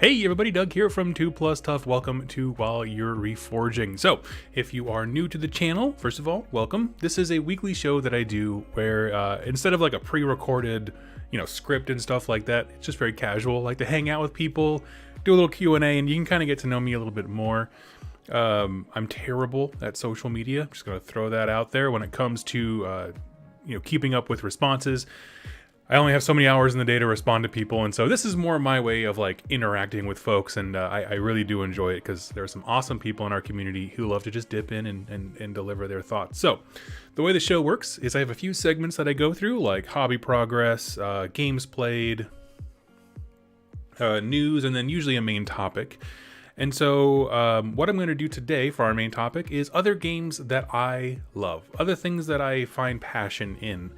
Hey everybody, Doug here from 2 Plus Tough. Welcome to While You're Reforging. So, if you are new to the channel, first of all, welcome. This is a weekly show that I do where instead of like a pre-recorded, script and stuff like that, it's just very casual. I like to hang out with people, do a little Q&A, and you can kind of get to know me a little bit more. I'm terrible at social media. I'm just going to throw that out there when it comes to keeping up with responses. I only have so many hours in the day to respond to people, and so this is more my way of like interacting with folks, and I really do enjoy it because there are some awesome people in our community who love to just dip in and deliver their thoughts. So the way the show works is I have a few segments that I go through, like hobby progress, games played, news, and then usually a main topic. And so what I'm going to do today for our main topic is other games that I love, other things that I find passion in.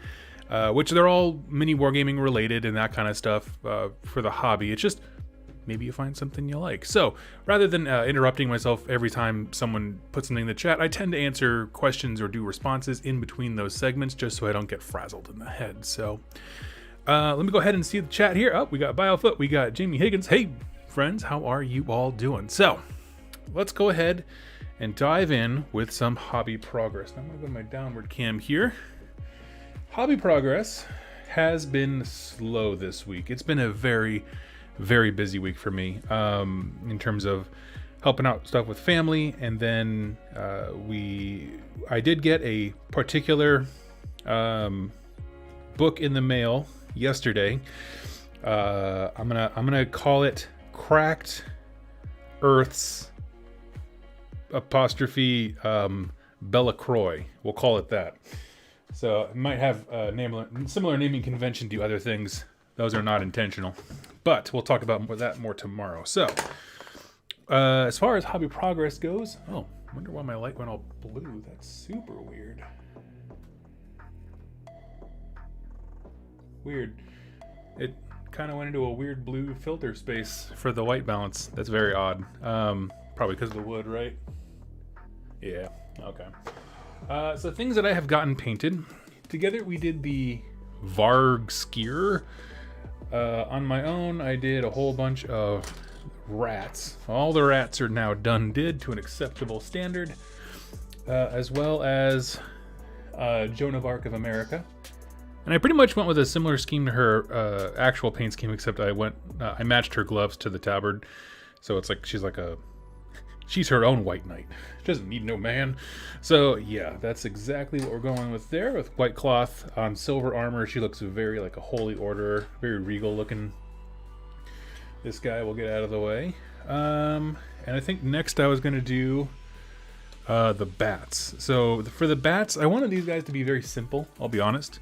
Which they're all mini wargaming related and that kind of stuff for the hobby. It's just maybe you find something you like. So rather than interrupting myself every time someone puts something in the chat, I tend to answer questions or do responses in between those segments just so I don't get frazzled in the head. So let me go ahead and see the chat here. Oh, we got Biofoot, we got Jamie Higgins. Hey friends, how are you all doing? So let's go ahead and dive in with some hobby progress. Now I'm gonna go to my downward cam here. Hobby progress has been slow this week. It's been a very, very busy week for me in terms of helping out stuff with family. And then I did get a particular book in the mail yesterday. I'm gonna call it Cracked Earth's apostrophe Belacroix. We'll call it that. So it might have a similar naming convention to other things. Those are not intentional, but we'll talk about that more tomorrow. So as far as hobby progress goes, I wonder why my light went all blue. That's super weird. It kind of went into a weird blue filter space for the white balance. That's very odd. Probably because of the wood, right? Yeah, okay. So things that I have gotten painted. Together we did the Varg skier. On my own, I did a whole bunch of rats. All the rats are now done to an acceptable standard. As well as Joan of Arc of America. And I pretty much went with a similar scheme to her actual paint scheme, except I matched her gloves to the tabard. So it's like she's her own white knight. She doesn't need no man. So yeah, that's exactly what we're going with there, with white cloth on silver armor. She looks very like a holy order, very regal looking. This guy will get out of the way. And I think next I was going to do the bats. So for the bats, I wanted these guys to be very simple, I'll be honest.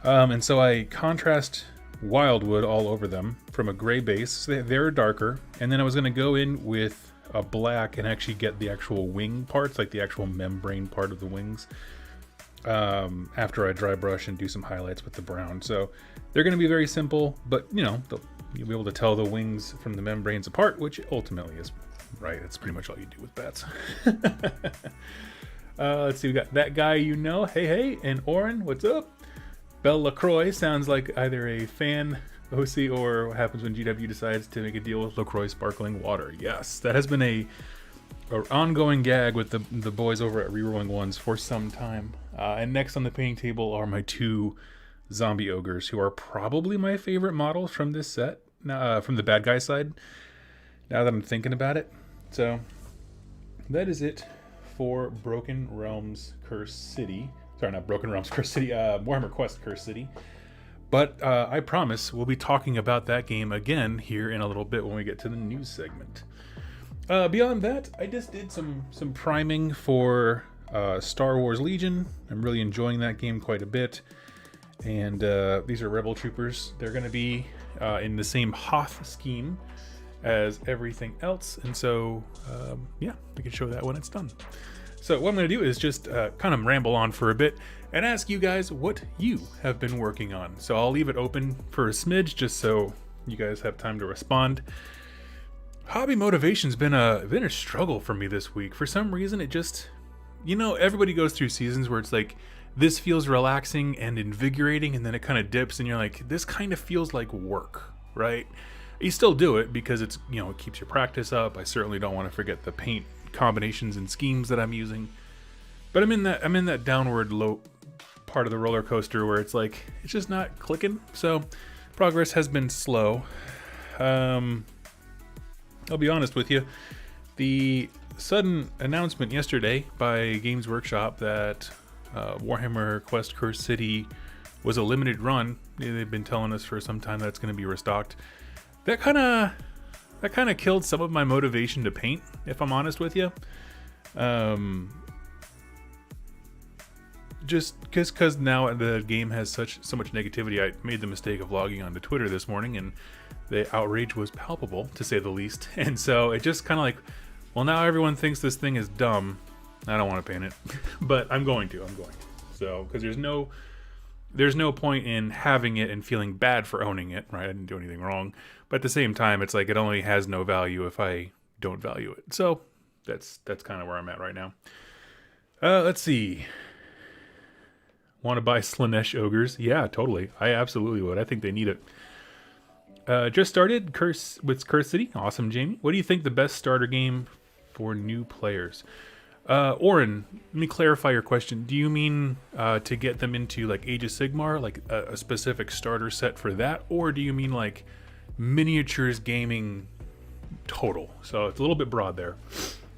And so I contrast wildwood all over them from a gray base. So they're darker. And then I was going to go in with a black and actually get the actual wing parts, like the actual membrane part of the wings, after I dry brush and do some highlights with the brown. So they're going to be very simple, but you'll be able to tell the wings from the membranes apart, which ultimately is right. That's pretty much all you do with bats. Let's see, we got that guy, hey, and Oren, what's up? Belle LaCroix sounds like either a fan OC or what happens when GW decides to make a deal with LaCroix sparkling water. Yes, that has been a ongoing gag with the boys over at Rerolling Ones for some time. And next on the painting table are my two zombie ogres, who are probably my favorite models from this set, from the bad guy side, now that I'm thinking about it. So that is it for Broken Realms Cursed City. Sorry, not Broken Realms Cursed City, Warhammer Quest Cursed City. But I promise we'll be talking about that game again here in a little bit when we get to the news segment. Beyond that, I just did some priming for Star Wars Legion. I'm really enjoying that game quite a bit. And these are Rebel Troopers. They're going to be in the same Hoth scheme as everything else. And so, I can show that when it's done. So what I'm going to do is just kind of ramble on for a bit and ask you guys what you have been working on. So I'll leave it open for a smidge just so you guys have time to respond. Hobby motivation's been a struggle for me this week. For some reason, it just, everybody goes through seasons where it's like, this feels relaxing and invigorating, and then it kind of dips and you're like, this kind of feels like work, right? You still do it because it's, you know, it keeps your practice up. I certainly don't want to forget the paint combinations and schemes that I'm using. But I'm in that downward low part of the roller coaster where it's like it's just not clicking. So progress has been slow. I'll be honest with you. The sudden announcement yesterday by Games Workshop that Warhammer Quest Curse City was a limited run. They've been telling us for some time that it's going to be restocked. That kind of killed some of my motivation to paint, if I'm honest with you. Just because now the game has so much negativity, I made the mistake of logging onto Twitter this morning, and the outrage was palpable, to say the least. And so it just kind of like, well, now everyone thinks this thing is dumb. I don't want to paint it, but I'm going to. So, because there's no point in having it and feeling bad for owning it, right? I didn't do anything wrong. But at the same time, it's like it only has no value if I don't value it. So that's kind of where I'm at right now. Let's see. Want to buy Slanesh Ogres? Yeah, totally. I absolutely would. I think they need it. Just started Curse City. Awesome, Jamie. What do you think the best starter game for new players? Oren, let me clarify your question. Do you mean to get them into like Age of Sigmar, like a specific starter set for that? Or do you mean like miniatures gaming total? So it's a little bit broad there.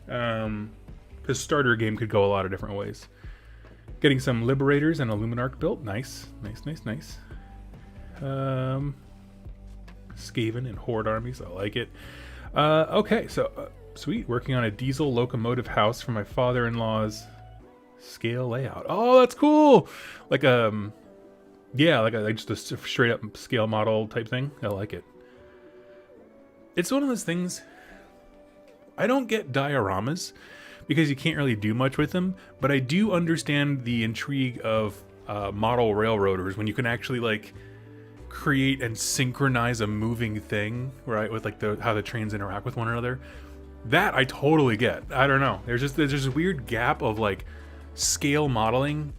Because starter game could go a lot of different ways. Getting some Liberators and a Luminarch built. Nice. Skaven and Horde armies. I like it. Okay, so sweet. Working on a diesel locomotive house for my father-in-law's scale layout. Oh, that's cool. Like just a straight up scale model type thing. I like it. It's one of those things. I don't get dioramas because you can't really do much with them, but I do understand the intrigue of model railroaders when you can actually like create and synchronize a moving thing, right? With like how the trains interact with one another. That I totally get. I don't know. There's a weird gap of like scale modeling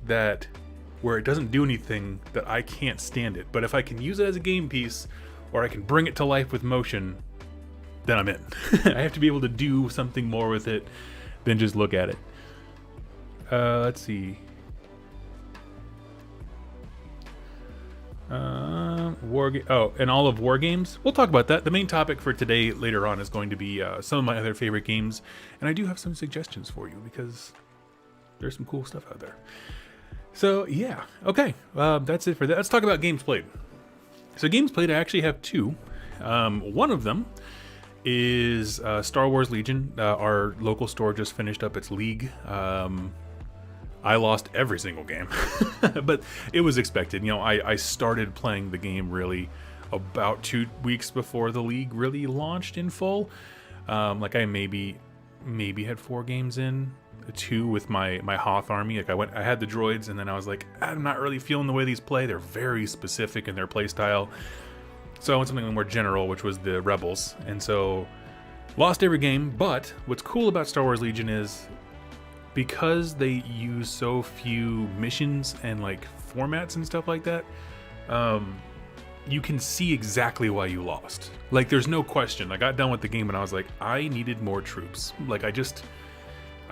where it doesn't do anything that I can't stand it. But if I can use it as a game piece or I can bring it to life with motion, then I'm in. I have to be able to do something more with it than just look at it. Let's see. And all of War Games. We'll talk about that. The main topic for today later on is going to be some of my other favorite games, and I do have some suggestions for you because there's some cool stuff out there. So yeah, okay, that's it for that. Let's talk about games played. So games played, I actually have two. One of them is Star Wars Legion. Our local store just finished up its league. I lost every single game, but it was expected. You know, I started playing the game really about 2 weeks before the league really launched in full. Like I maybe had 4 games in, 2 with my Hoth army. Like I had the droids, and then I was like, I'm not really feeling the way these play. They're very specific in their play style. So I went something more general, which was the Rebels, and so lost every game. But what's cool about Star Wars Legion is, because they use so few missions and like formats and stuff like that, you can see exactly why you lost. Like there's no question. I got done with the game and I was like, I needed more troops. Like I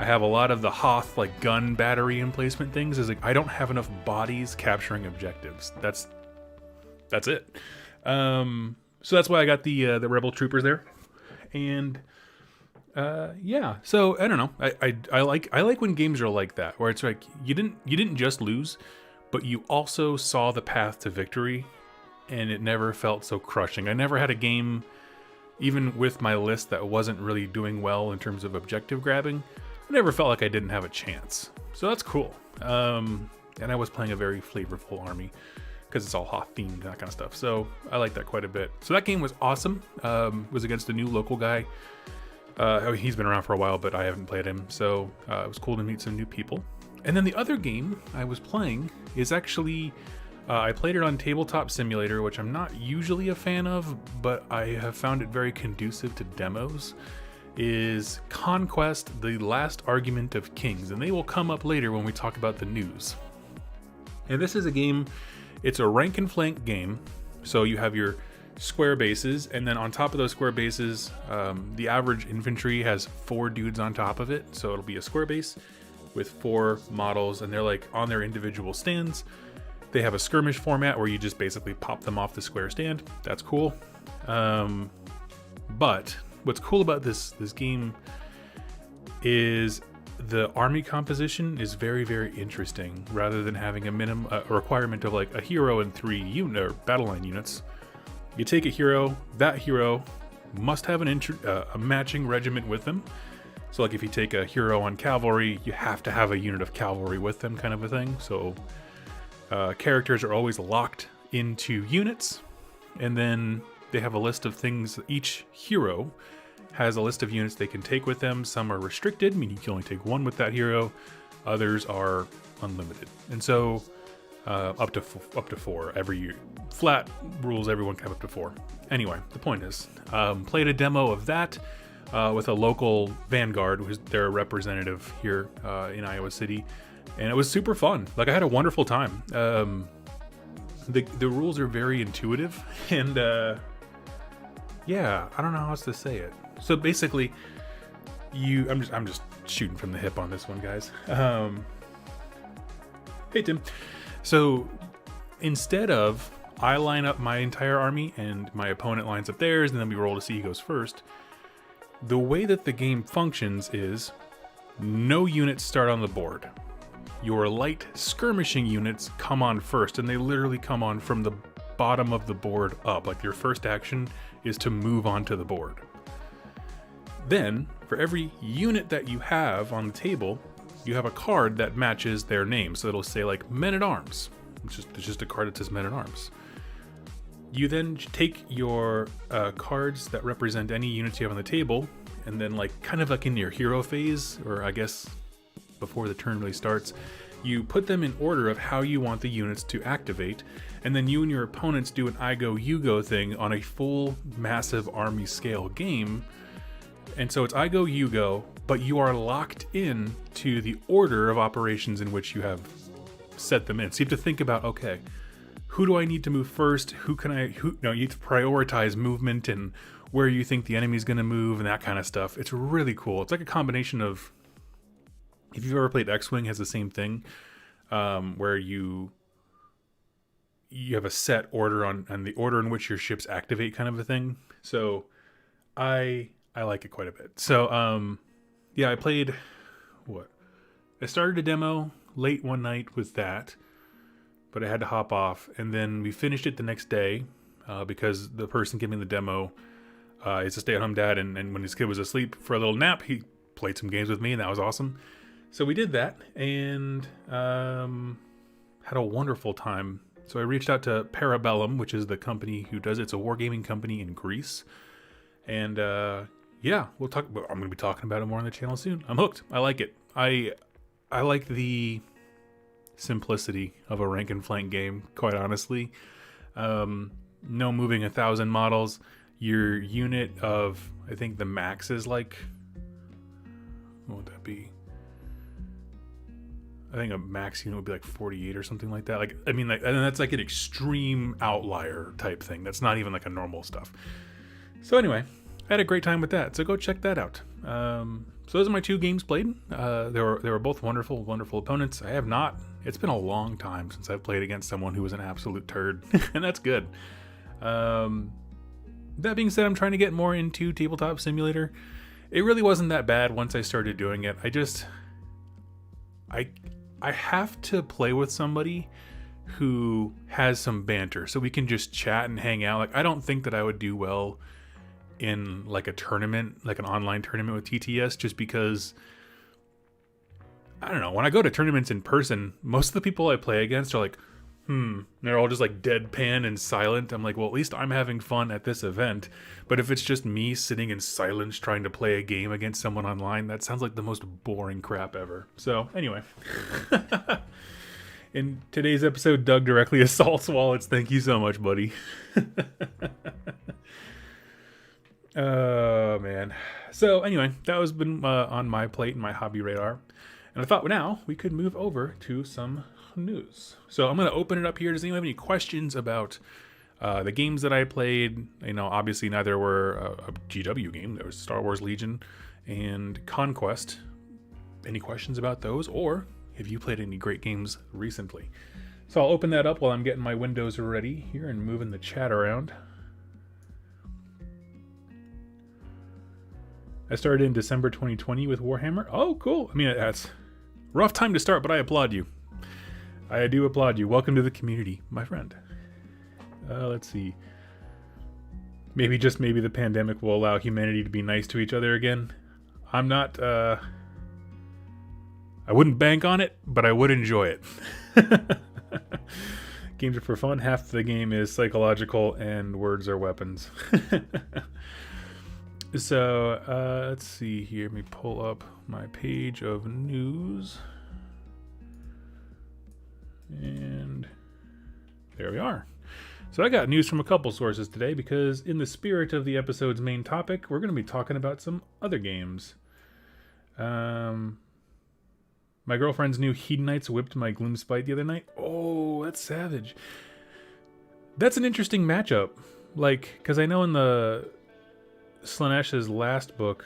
have a lot of the Hoth like gun battery emplacement things. Is like I don't have enough bodies capturing objectives. That's it. So that's why I got the Rebel troopers there, and yeah. So I don't know. I like when games are like that, where it's like you didn't just lose, but you also saw the path to victory, and it never felt so crushing. I never had a game, even with my list that wasn't really doing well in terms of objective grabbing, I never felt like I didn't have a chance. So that's cool. And I was playing a very flavorful army, because it's all Hoth themed, that kind of stuff. So I like that quite a bit. So that game was awesome. Was against a new local guy. He's been around for a while, but I haven't played him. So it was cool to meet some new people. And then the other game I was playing is actually, I played it on Tabletop Simulator, which I'm not usually a fan of, but I have found it very conducive to demos, is Conquest: The Last Argument of Kings. And they will come up later when we talk about the news. And this is a game, it's a rank and flank game. So you have your square bases, and then on top of those square bases, the average infantry has 4 dudes on top of it, so it'll be a square base with 4 models, and they're like on their individual stands. They have a skirmish format where you just basically pop them off the square stand. That's cool. But what's cool about this game is the army composition is very, very interesting. Rather than having a requirement of like a hero and 3 unit or battle line units, you take a hero. That hero must have a matching regiment with them. So like if you take a hero on cavalry, you have to have a unit of cavalry with them, kind of a thing. So characters are always locked into units, and then they have a list of things. Each hero has a list of units they can take with them. Some are restricted, meaning you can only take 1 with that hero. Others are unlimited, and so up to 4 every year. Flat rules, everyone can have up to 4. Anyway, the point is, played a demo of that with a local Vanguard, who's their representative here in Iowa City. And it was super fun. Like, I had a wonderful time. The rules are very intuitive, and yeah, I don't know how else to say it. So basically, I'm just shooting from the hip on this one, guys. Hey Tim. So instead of I line up my entire army and my opponent lines up theirs, and then we roll to see who goes first, the way that the game functions is no units start on the board. Your light skirmishing units come on first, and they literally come on from the bottom of the board up. Like, your first action is to move onto the board. Then, for every unit that you have on the table, you have a card that matches their name. So it'll say like Men-at-Arms. It's just a card that says Men-at-Arms. You then take your cards that represent any units you have on the table, and then like kind of like in your hero phase, or I guess before the turn really starts, you put them in order of how you want the units to activate, and then you and your opponents do an I go, you go thing on a full massive army scale game. And so it's I go, you go, but you are locked in to the order of operations in which you have set them in. So you have to think about, okay, who do I need to move first? You need to prioritize movement and where you think the enemy's going to move and that kind of stuff. It's really cool. It's like a combination of, if you've ever played X-Wing, has the same thing, where you have a set order on the order in which your ships activate, kind of a thing. So I like it quite a bit. So yeah, I played I started a demo late one night with that, but I had to hop off, and then we finished it the next day because the person giving the demo is a stay-at-home dad, and when his kid was asleep for a little nap, he played some games with me, and that was awesome. So we did that, and had a wonderful time. So I reached out to Parabellum, which is the company who does it. It's a wargaming company in Greece, and yeah, I'm going to be talking about it more on the channel soon. I'm hooked. I like it. I like the simplicity of a rank and flank game, quite honestly. No moving 1,000 models. Your unit of, I think the max is like, what would that be? I think a max unit would be like 48 or something like that. Like, I mean, like, and that's like an extreme outlier type thing. That's not even like a normal stuff. So anyway, I had a great time with that. So go check that out. So those are my 2 games played. They were both wonderful, wonderful opponents. I have not. It's been a long time since I've played against someone who was an absolute turd, and that's good. That being said, I'm trying to get more into Tabletop Simulator. It really wasn't that bad once I started doing it. I have to play with somebody who has some banter, so we can just chat and hang out. Like, I don't think that I would do well in like a tournament, like an online tournament with TTS, just because, I don't know, when I go to tournaments in person, most of the people I play against are like, they're all just like deadpan and silent. I'm like, well, at least I'm having fun at this event. But if it's just me sitting in silence trying to play a game against someone online, that sounds like the most boring crap ever. So anyway, in today's episode, Doug directly assaults wallets. Thank you so much, buddy. Oh man. So anyway, that was been on my plate and my hobby radar, and I thought now we could move over to some news. So I'm going to open it up here. Does anyone have any questions about The games that I played, obviously neither were a GW game. There was Star Wars Legion and Conquest. Any questions about those, or have you played any great games recently? So I'll open that up while I'm getting my windows ready here and moving the chat around. I started in December 2020 with Warhammer. Oh, cool. I mean, that's a rough time to start, but I applaud you. I do applaud you. Welcome to the community, my friend. Let's see. Maybe the pandemic will allow humanity to be nice to each other again. I'm not, I wouldn't bank on it, but I would enjoy it. Games are for fun. Half the game is psychological and words are weapons. So, let's see here. Let me pull up my page of news. And there we are. So I got news from a couple sources today because in the spirit of the episode's main topic, we're going to be talking about some other games. My girlfriend's new Hedonites whipped my Gloomspite the other night. Oh, that's savage. That's an interesting matchup. Because I know in the Slaaneash's last book,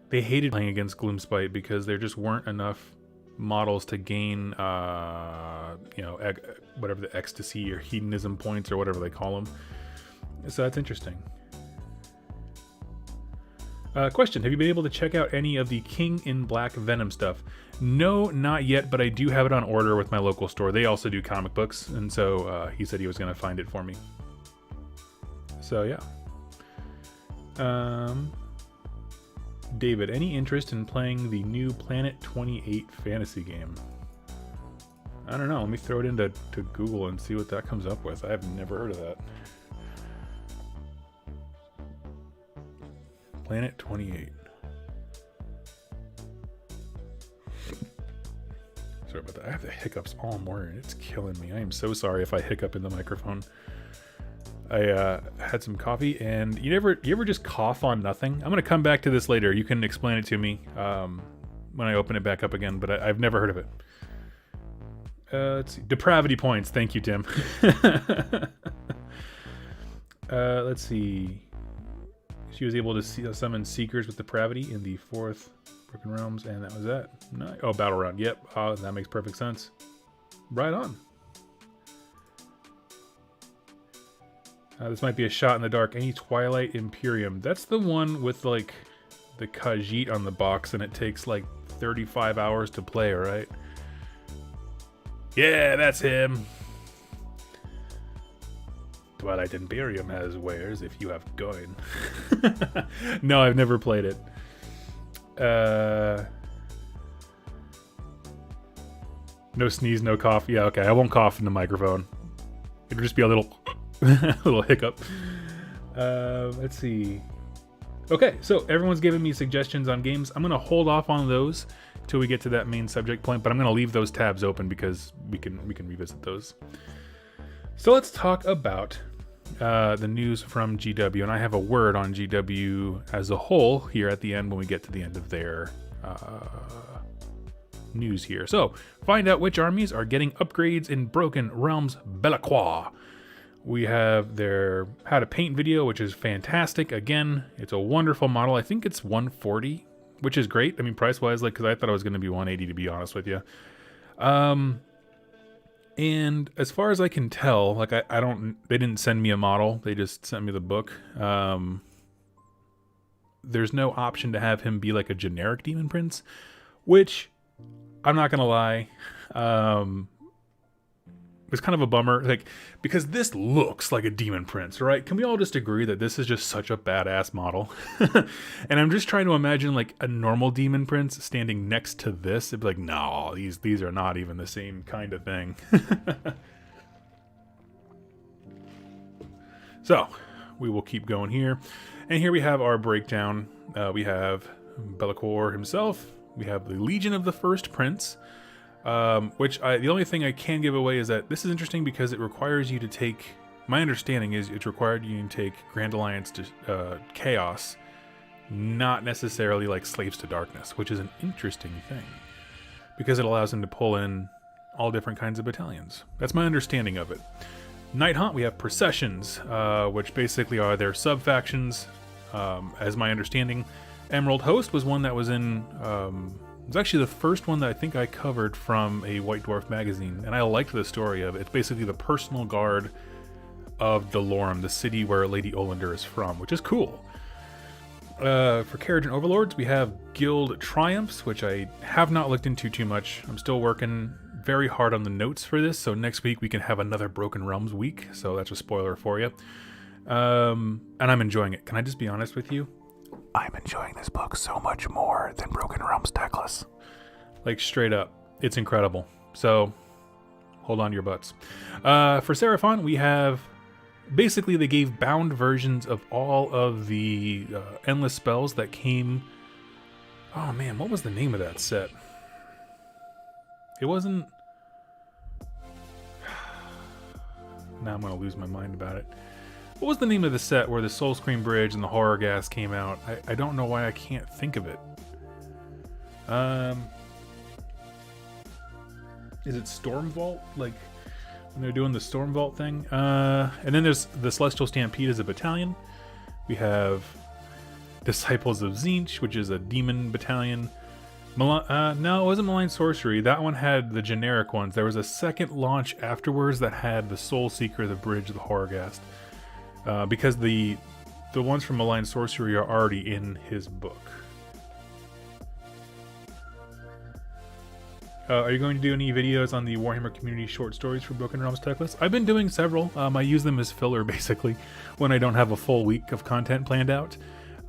they hated playing against Gloomspite because there just weren't enough models to gain, whatever the ecstasy or hedonism points or whatever they call them. So that's interesting. Question, have you been able to check out any of the King in Black Venom stuff? No, not yet, but I do have it on order with my local store. They also do comic books, and so he said he was going to find it for me. So yeah. David, any interest in playing the new Planet 28 fantasy game? I don't know. Let me throw it into Google and see what that comes up with. I have never heard of that. Planet 28. Sorry about that. I have the hiccups all morning. It's killing me. I am so sorry if I hiccup in the microphone. I had some coffee, and you ever just cough on nothing? I'm gonna come back to this later. You can explain it to me when I open it back up again, but I've never heard of it. Let's see. Depravity points. Thank you, Tim. Let's see. She was able to summon Seekers with Depravity in the 4th Broken Realms, and that was that. No, oh, Battle Round. Yep. That makes perfect sense. Right on. This might be a shot in the dark. Any Twilight Imperium. That's the one with, the Khajiit on the box, and it takes, 35 hours to play, right? Yeah, that's him. Twilight Imperium has wares if you have coin. No, I've never played it. No sneeze, no cough. Yeah, okay, I won't cough in the microphone. It'll just be a little... little hiccup. Let's see. Okay, so everyone's giving me suggestions on games. I'm going to hold off on those till we get to that main subject point, but I'm going to leave those tabs open because we can revisit those. So let's talk about the news from GW, and I have a word on GW as a whole here at the end when we get to the end of their news here. So, find out which armies are getting upgrades in Broken Realms Belacqua. We have their how to paint video, which is fantastic. Again, it's a wonderful model. I think it's 140, which is great. I mean, price-wise, because I thought it was going to be 180, to be honest with you. And as far as I can tell, they didn't send me a model. They just sent me the book. There's no option to have him be a generic Demon Prince, which I'm not going to lie. It's kind of a bummer, because this looks like a Demon Prince, right? Can we all just agree that this is just such a badass model? And I'm just trying to imagine a normal Demon Prince standing next to this. It'd be no, these are not even the same kind of thing. So we will keep going here, and here we have our breakdown. We have Belacqua himself. We have the Legion of the First Prince. The only thing I can give away is that this is interesting because it requires you to take, my understanding is it's required you to take Grand Alliance to Chaos, not necessarily Slaves to Darkness, which is an interesting thing because it allows him to pull in all different kinds of battalions. That's my understanding of it. Night Haunt, we have Processions, which basically are their sub-factions. As my understanding, Emerald Host was one that was in... it was actually the first one that I think I covered from a White Dwarf magazine, and I liked the story of it. It's basically the personal guard of Delorum, the city where Lady Olander is from, which is cool. For Carriage and Overlords, we have Guild Triumphs, which I have not looked into too much. I'm still working very hard on the notes for this, so next week we can have another Broken Realms week, so that's a spoiler for you. And I'm enjoying it. Can I just be honest with you? I'm enjoying this book so much more than Broken Realms Teclis. Like, straight up. It's incredible. So, hold on to your butts. For Seraphon, we have... Basically, they gave bound versions of all of the endless spells that came... Oh man, what was the name of that set? It wasn't... Now I'm going to lose my mind about it. What was the name of the set where the Soul Scream Bridge and the Horror Gas came out? I don't know why I can't think of it. Is it Storm Vault? Like, when they're doing the Storm Vault thing? And then there's the Celestial Stampede as a battalion. We have Disciples of Tzeentch, which is a demon battalion. No, it wasn't Malign Sorcery. That one had the generic ones. There was a second launch afterwards that had the Soul Seeker, the Bridge, the Horrorghast. Because the ones from Malign Sorcery are already in his book. Are you going to do any videos on the Warhammer community short stories for Broken Realms Teclis? I've been doing several. I use them as filler, basically, when I don't have a full week of content planned out.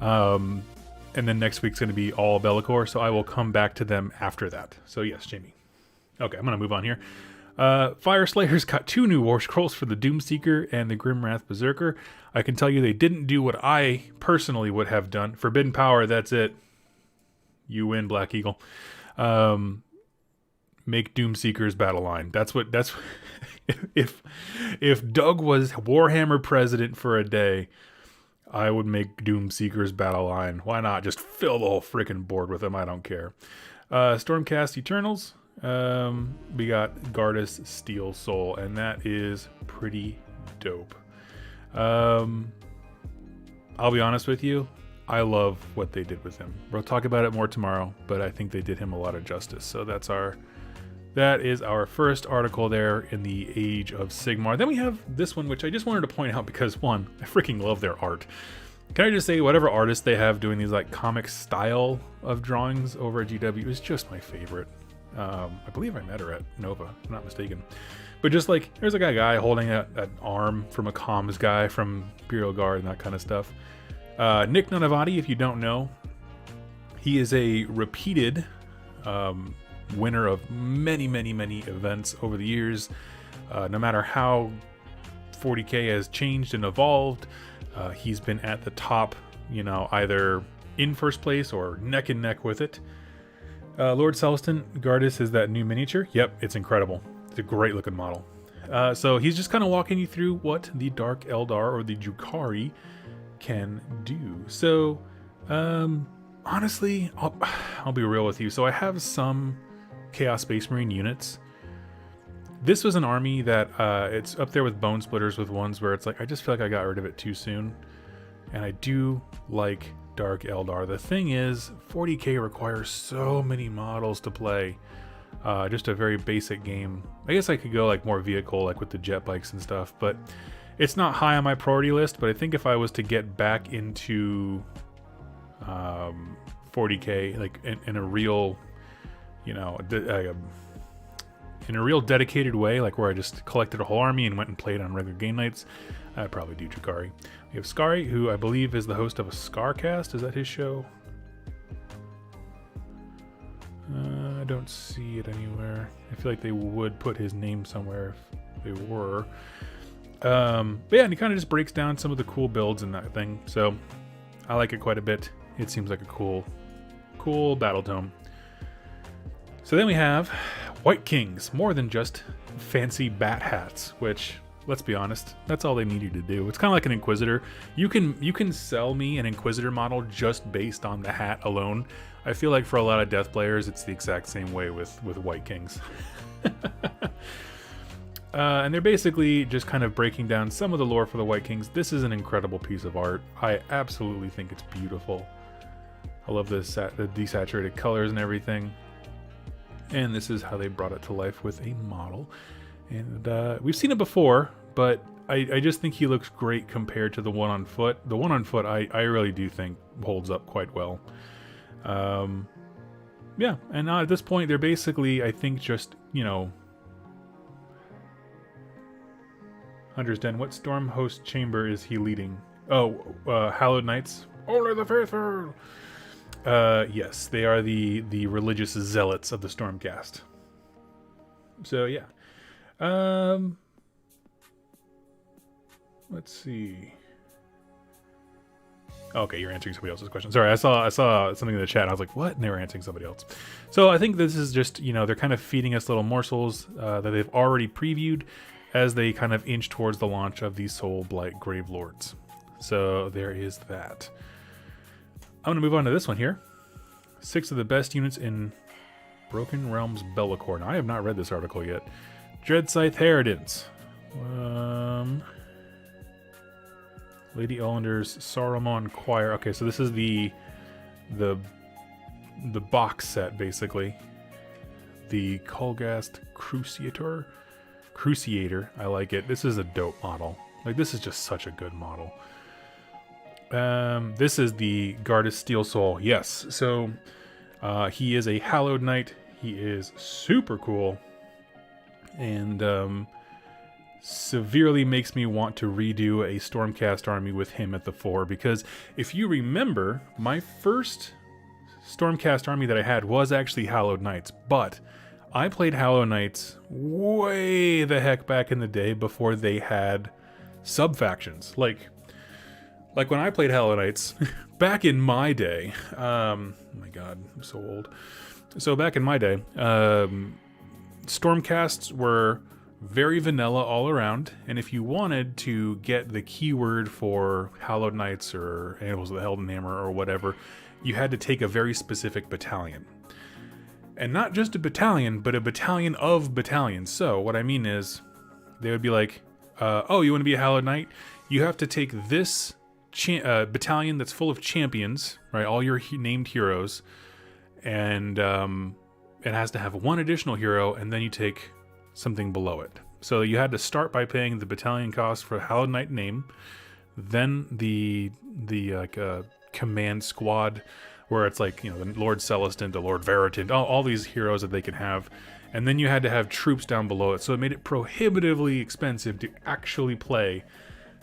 And then next week's going to be all Bellicor, so I will come back to them after that. So yes, Jamie. Okay, I'm going to move on here. Fire Slayer's got 2 new War Scrolls for the Doomseeker and the Grimwrath Berserker. I can tell you they didn't do what I personally would have done. Forbidden Power, that's it. You win, Black Eagle. Make Doomseeker's battle line. That's if Doug was Warhammer president for a day, I would make Doomseeker's battle line. Why not? Just fill the whole freaking board with them. I don't care. Stormcast Eternals. We got Gardas Steel Soul, and that is pretty dope. I'll be honest with you. I love what they did with him. We'll talk about it more tomorrow, but I think they did him a lot of justice. So that is our first article there in the Age of Sigmar. Then we have this one, which I just wanted to point out because, one, I freaking love their art. Can I just say, whatever artist they have doing these like comic style of drawings over at GW is just my favorite. I believe I met her at Nova, if I'm not mistaken. But just like, there's a guy holding an arm from a comms guy from Imperial Guard and that kind of stuff. Nick Nunavati, if you don't know, he is a repeated winner of many events over the years. No matter how 40k has changed and evolved, he's been at the top, either in first place or neck and neck with it. Lord Celestin, Gardas is that new miniature. Yep, it's incredible. It's a great looking model. So he's just kind of walking you through what the Dark Eldar or the Drukhari can do. So honestly, I'll be real with you. So I have some Chaos Space Marine units. This was an army that it's up there with Bone Splitters, with ones where it's like I just feel like I got rid of it too soon. And I do like Dark Eldar. The thing is, 40k requires so many models to play. Just a very basic game. I guess I could go like more vehicle, like with the jet bikes and stuff, but it's not high on my priority list. But I think if I was to get back into 40k, like in a real, in a real dedicated way, like where I just collected a whole army and went and played on regular game nights, I'd probably do Drukhari. We have Skari, who I believe is the host of a Scarcast. Is that his show? I don't see it anywhere. I feel like they would put his name somewhere if they were. But yeah, and he kind of just breaks down some of the cool builds in that thing. So I like it quite a bit. It seems like a cool battle tome. So then we have White Kings, more than just fancy bat hats, which, let's be honest, that's all they needed to do. It's kind of like an Inquisitor. You can sell me an Inquisitor model just based on the hat alone. I feel like for a lot of Death players, it's the exact same way with White Kings. And they're basically just kind of breaking down some of the lore for the White Kings. This is an incredible piece of art. I absolutely think it's beautiful. I love the desaturated colors and everything. And this is how they brought it to life with a model. And we've seen it before, but I just think he looks great compared to the one on foot. The one on foot, I really do think holds up quite well. Yeah, and at this point, they're basically, I think, just, you know... Hunter's Den, what storm host chamber is he leading? Oh, Hallowed Knights. Only the faithful! Yes, they are the religious zealots of the Stormcast. So, yeah. Let's see. Okay, you're answering somebody else's question. Sorry, I saw something in the chat. And I was like, "What?" And they were answering somebody else. So I think this is just, you know, they're kind of feeding us little morsels that they've already previewed as they kind of inch towards the launch of these Soul Blight Grave Lords. So there is that. I'm gonna move on to this one here. 6 of the best units in Broken Realms Bellicor. Now, I have not read this article yet. Dreadscythe Heritance. Lady Ellender's Saruman Choir. Okay, so this is the box set, basically. The Kulgast Cruciator. I like it. This is a dope model. Like, this is just such a good model. This is the Gardas Steel Soul. Yes, so he is a Hallowed Knight. He is super cool. And severely makes me want to redo a Stormcast army with him at the fore, because if you remember, my first Stormcast army that I had was actually Hallowed Knights, but I played Hallowed Knights way the heck back in the day before they had sub-factions. Like when I played Hallowed Knights, back in my day, oh my god, I'm so old. So back in my day, Stormcasts were very vanilla all around, and if you wanted to get the keyword for Hallowed Knights or Animals of the Helden Hammer or whatever, you had to take a very specific battalion. And not just a battalion, but a battalion of battalions. So what I mean is, they would be like, oh, you want to be a Hallowed Knight? You have to take this battalion that's full of champions, right? All your named heroes, and it has to have one additional hero, and then you take something below it. So you had to start by paying the battalion cost for the Hallowed Knight name, then the command squad, where it's like, you know, the Lord Celestin, the Lord Veritant, all these heroes that they can have, and then you had to have troops down below it. So it made it prohibitively expensive to actually play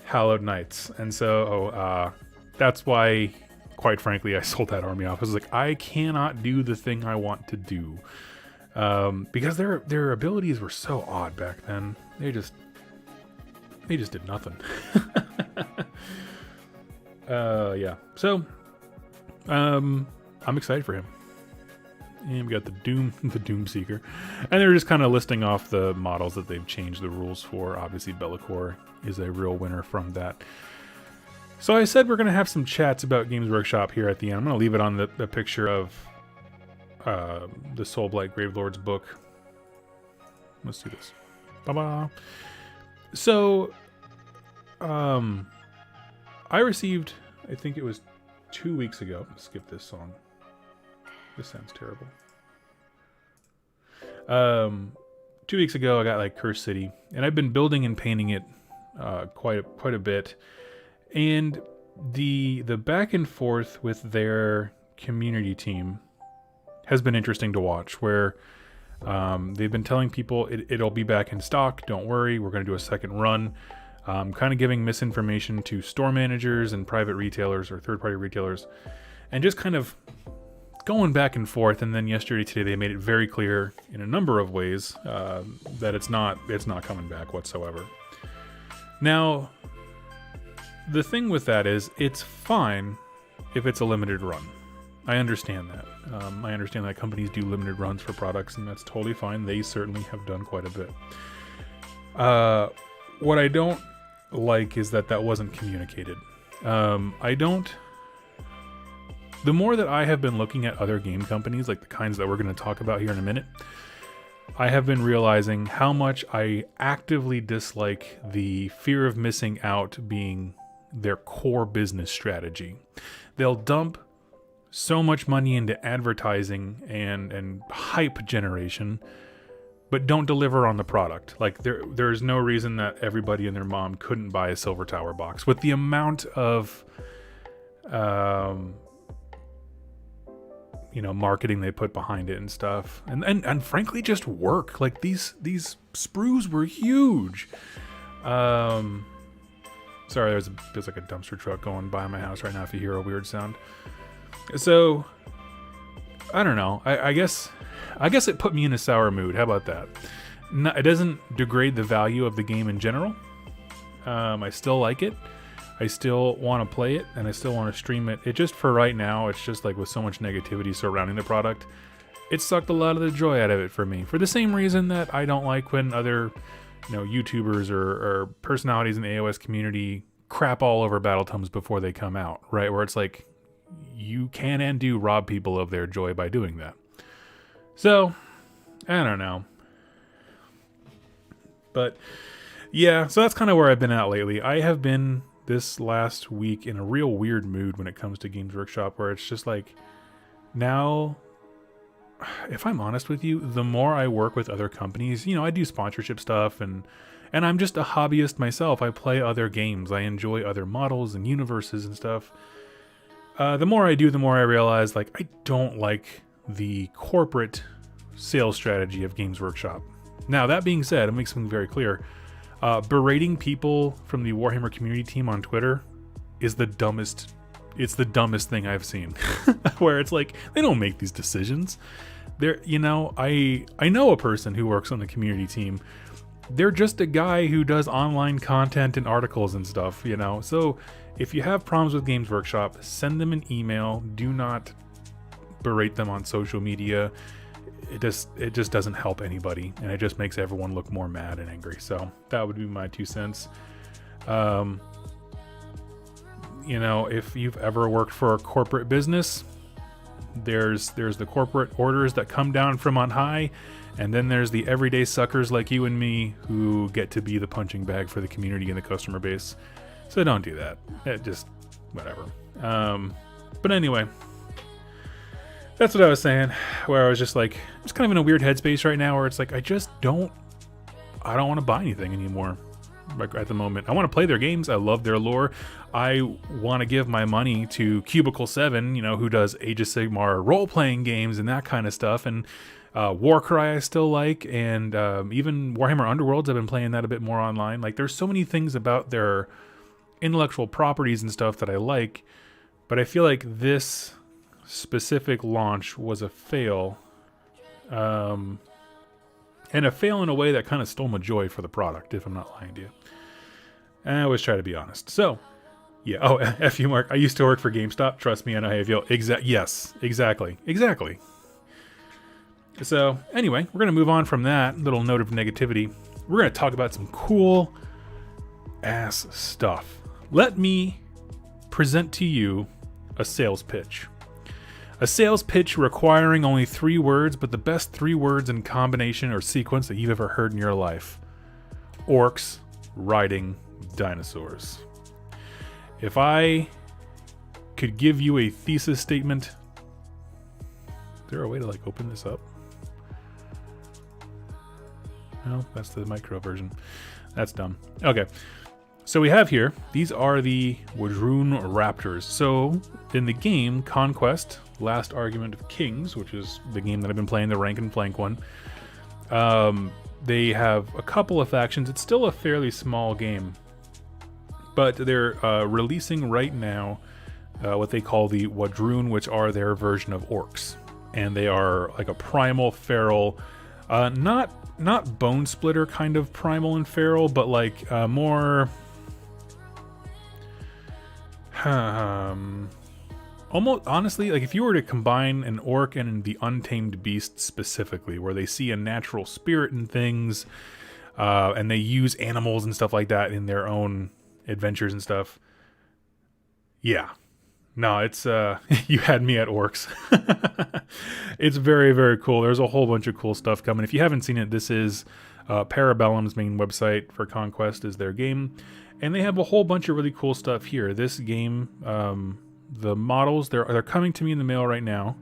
Hallowed Knights, and so that's why, quite frankly, I sold that army off. I was like, I cannot do the thing I want to do. Because their abilities were so odd back then. They just did nothing. Yeah. So, I'm excited for him. And we got the Doomseeker. And they're just kind of listing off the models that they've changed the rules for. Obviously, Bellicor is a real winner from that. So I said we're going to have some chats about Games Workshop here at the end. I'm going to leave it on the picture of the Soul Blight Gravelord's book. Let's do this. Ba-ba. So, I received, I think it was 2 weeks ago. Skip this song. This sounds terrible. 2 weeks ago, I got like Cursed City, and I've been building and painting it quite a bit. And the back and forth with their community team has been interesting to watch, where they've been telling people it'll be back in stock, don't worry, we're going to do a second run, kind of giving misinformation to store managers and private retailers or third-party retailers, and just kind of going back and forth. And then today they made it very clear in a number of ways that it's not coming back whatsoever. Now, the thing with that is, it's fine if it's a limited run. I understand that. I understand that companies do limited runs for products, and that's totally fine. They certainly have done quite a bit. What I don't like is that wasn't communicated. The more that I have been looking at other game companies, like the kinds that we're going to talk about here in a minute, I have been realizing how much I actively dislike the fear of missing out being their core business strategy. They'll dump so much money into advertising and hype generation, but don't deliver on the product. Like there's no reason that everybody and their mom couldn't buy a Silver Tower box with the amount of marketing they put behind it and stuff, and frankly just work. Like these sprues were huge. Sorry, there's like a dumpster truck going by my house right now if you hear a weird sound. So I don't know, I guess it put me in a sour mood. How about that? No, it doesn't degrade the value of the game in general. I still like it. I still want to play it, and I still want to stream it. It just, for right now, it's just like with so much negativity surrounding the product, it sucked a lot of the joy out of it for me. For the same reason that I don't like when other, YouTubers or personalities in the AOS community crap all over Battletomes before they come out, right? Where it's like, you can and do rob people of their joy by doing that. So, I don't know. But, yeah, so that's kind of where I've been at lately. I have been this last week in a real weird mood when it comes to Games Workshop, where it's just like, now, if I'm honest with you, the more I work with other companies, I do sponsorship stuff, and I'm just a hobbyist myself. I play other games. I enjoy other models and universes and stuff. The more I do, the more I realize, like, I don't like the corporate sales strategy of Games Workshop. Now, that being said, I'll make something very clear. Berating people from the Warhammer community team on Twitter is the dumbest thing I've seen. Where it's like, they don't make these decisions. I know a person who works on the community team. They're just a guy who does online content and articles and stuff, So if you have problems with Games Workshop, send them an email. Do not berate them on social media. It just doesn't help anybody, and it just makes everyone look more mad and angry. So that would be my 2 cents. If you've ever worked for a corporate business, there's the corporate orders that come down from on high, and then there's the everyday suckers like you and me who get to be the punching bag for the community and the customer base. So don't do that. Just whatever. But anyway, that's what I was saying, where I was just like, I'm just kind of in a weird headspace right now where it's like, I don't want to buy anything anymore. Like at the moment, I want to play their games. I love their lore. I want to give my money to Cubicle 7, who does Age of Sigmar role-playing games and that kind of stuff. And Warcry I still like, and even Warhammer Underworlds, I've been playing that a bit more online. Like, there's so many things about their intellectual properties and stuff that I like, but I feel like this specific launch was a fail, and a fail in a way that kind of stole my joy for the product, if I'm not lying to you. And I always try to be honest. So, yeah. Oh, F you, Mark. I used to work for GameStop. Trust me, I know how you feel. Yes, exactly. So, anyway, we're going to move on from that little note of negativity. We're going to talk about some cool ass stuff. Let me present to you a sales pitch. A sales pitch requiring only 3 words, but the best 3 words in combination or sequence that you've ever heard in your life. Orcs riding dinosaurs. If I could give you a thesis statement... Is there a way to open this up? No, that's the micro version. That's dumb. Okay. So we have here, these are the Wadroon Raptors. So in the game Conquest, Last Argument of Kings, which is the game that I've been playing, the rank and flank one, they have a couple of factions. It's still a fairly small game, but they're releasing right now what they call the Wadroon, which are their version of orcs. And they are like a primal, feral, not bone splitter kind of primal and feral, but like more... almost honestly, like if you were to combine an orc and the untamed beast specifically, where they see a natural spirit in things, and they use animals and stuff like that in their own adventures and stuff. Yeah, No, it's you had me at orcs. It's very, very cool. There's a whole bunch of cool stuff coming. If you haven't seen it, this is Parabellum's main website for Conquest is their game, and they have a whole bunch of really cool stuff here. This game, the models they're coming to me in the mail right now.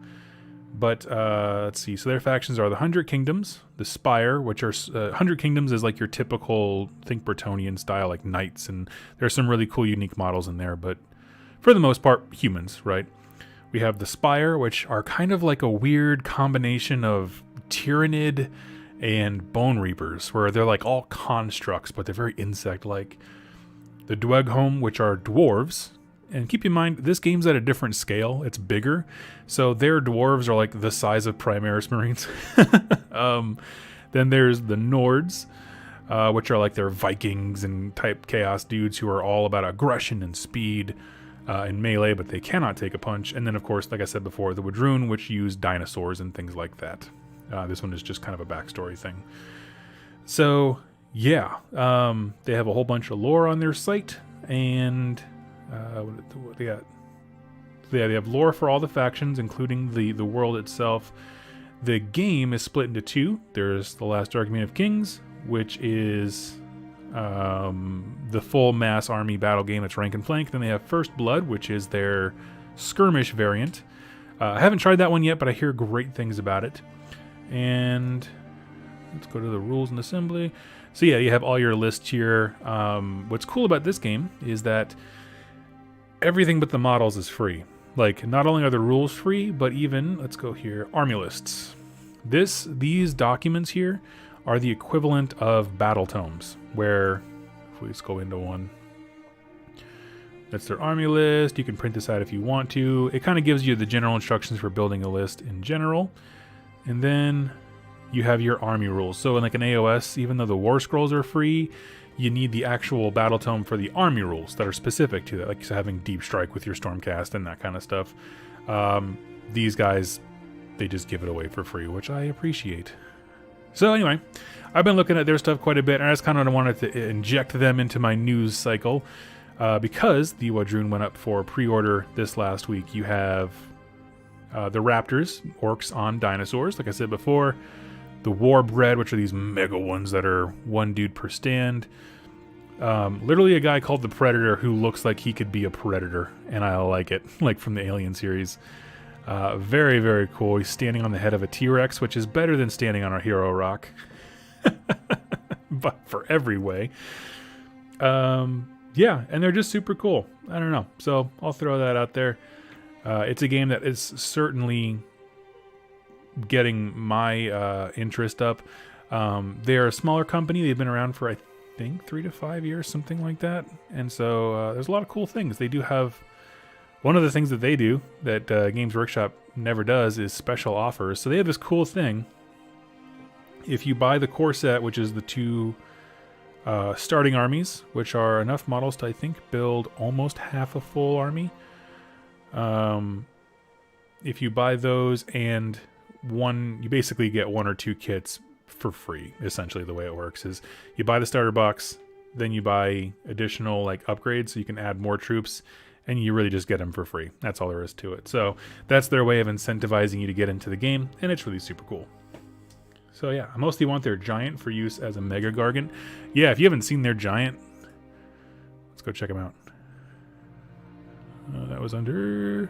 But let's see. So their factions are the 100 Kingdoms, the Spire, which are 100 Kingdoms is like your typical think Bretonnian style, like knights, and there's some really cool, unique models in there. But for the most part, humans, right? We have the Spire, which are kind of like a weird combination of Tyrannid and Bone Reapers, where they're like all constructs, but they're very insect-like. The Dweghom, which are dwarves. And keep in mind, this game's at a different scale. It's bigger. So their dwarves are like the size of Primaris Marines. Then there's the Nords, which are like their Vikings and type chaos dudes who are all about aggression and speed and melee, but they cannot take a punch. And then, of course, like I said before, the Wadroon, which use dinosaurs and things like that. This one is just kind of a backstory thing. So, yeah. They have a whole bunch of lore on their site. And... what they got? Yeah, they have lore for all the factions, including the world itself. The game is split into two. There's the Last Argument of Kings, which is the full mass army battle game that's rank and flank. Then they have First Blood, which is their skirmish variant. I haven't tried that one yet, but I hear great things about it. And let's go to the rules and assembly. So yeah, you have all your lists here. What's cool about this game is that everything but the models is free. Like, not only are the rules free, but even, let's go here, army lists. These documents here are the equivalent of battle tomes, where, if we just go into one, that's their army list. You can print this out if you want to. It kind of gives you the general instructions for building a list in general. And then you have your army rules. So in like an AOS, even though the war scrolls are free, you need the actual battle tome for the army rules that are specific to that, like having deep strike with your stormcast and that kind of stuff. These guys, they just give it away for free, which I appreciate. So anyway, I've been looking at their stuff quite a bit, and I just kind of wanted to inject them into my news cycle because the Wadroon went up for pre-order this last week. You have the Raptors, orcs on dinosaurs, like I said before. The Warbred, which are these mega ones that are one dude per stand. Literally a guy called the Predator who looks like he could be a predator, and I like it, like from the Alien series. Very, very cool. He's standing on the head of a T-Rex, which is better than standing on a hero rock. But for every way. Yeah, and they're just super cool. I don't know. So I'll throw that out there. It's a game that is certainly getting my interest up. They're a smaller company. They've been around for, I think, 3 to 5 years, something like that. And so there's a lot of cool things. They do have... One of the things that they do that Games Workshop never does is special offers. So they have this cool thing. If you buy the core set, which is the 2 starting armies, which are enough models to, I think, build almost half a full army. If you buy those and you basically get 1 or 2 kits for free. Essentially, the way it works is you buy the starter box, then you buy additional like upgrades so you can add more troops, and you really just get them for free. That's all there is to it. So that's their way of incentivizing you to get into the game, and it's really super cool. So yeah, I mostly want their giant for use as a Mega Gargant. Yeah, if you haven't seen their giant, let's go check them out. That was under...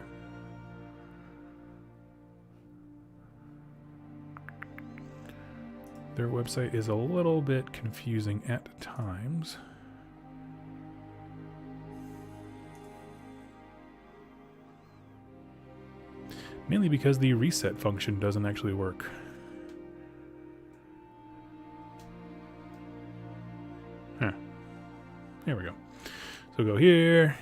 Their website is a little bit confusing at times. Mainly because the reset function doesn't actually work. Huh. There we go. So go here.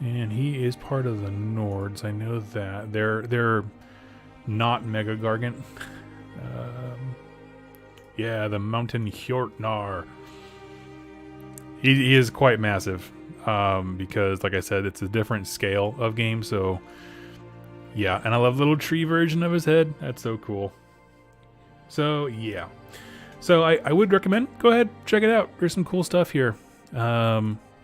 And he is part of the Nords. I know that. They're not Mega Gargant. Yeah, the Mountain Hjortnar. He is quite massive. Because, like I said, it's a different scale of game. So, yeah. And I love the little tree version of his head. That's so cool. So, yeah. So, I would recommend, go ahead, check it out. There's some cool stuff here.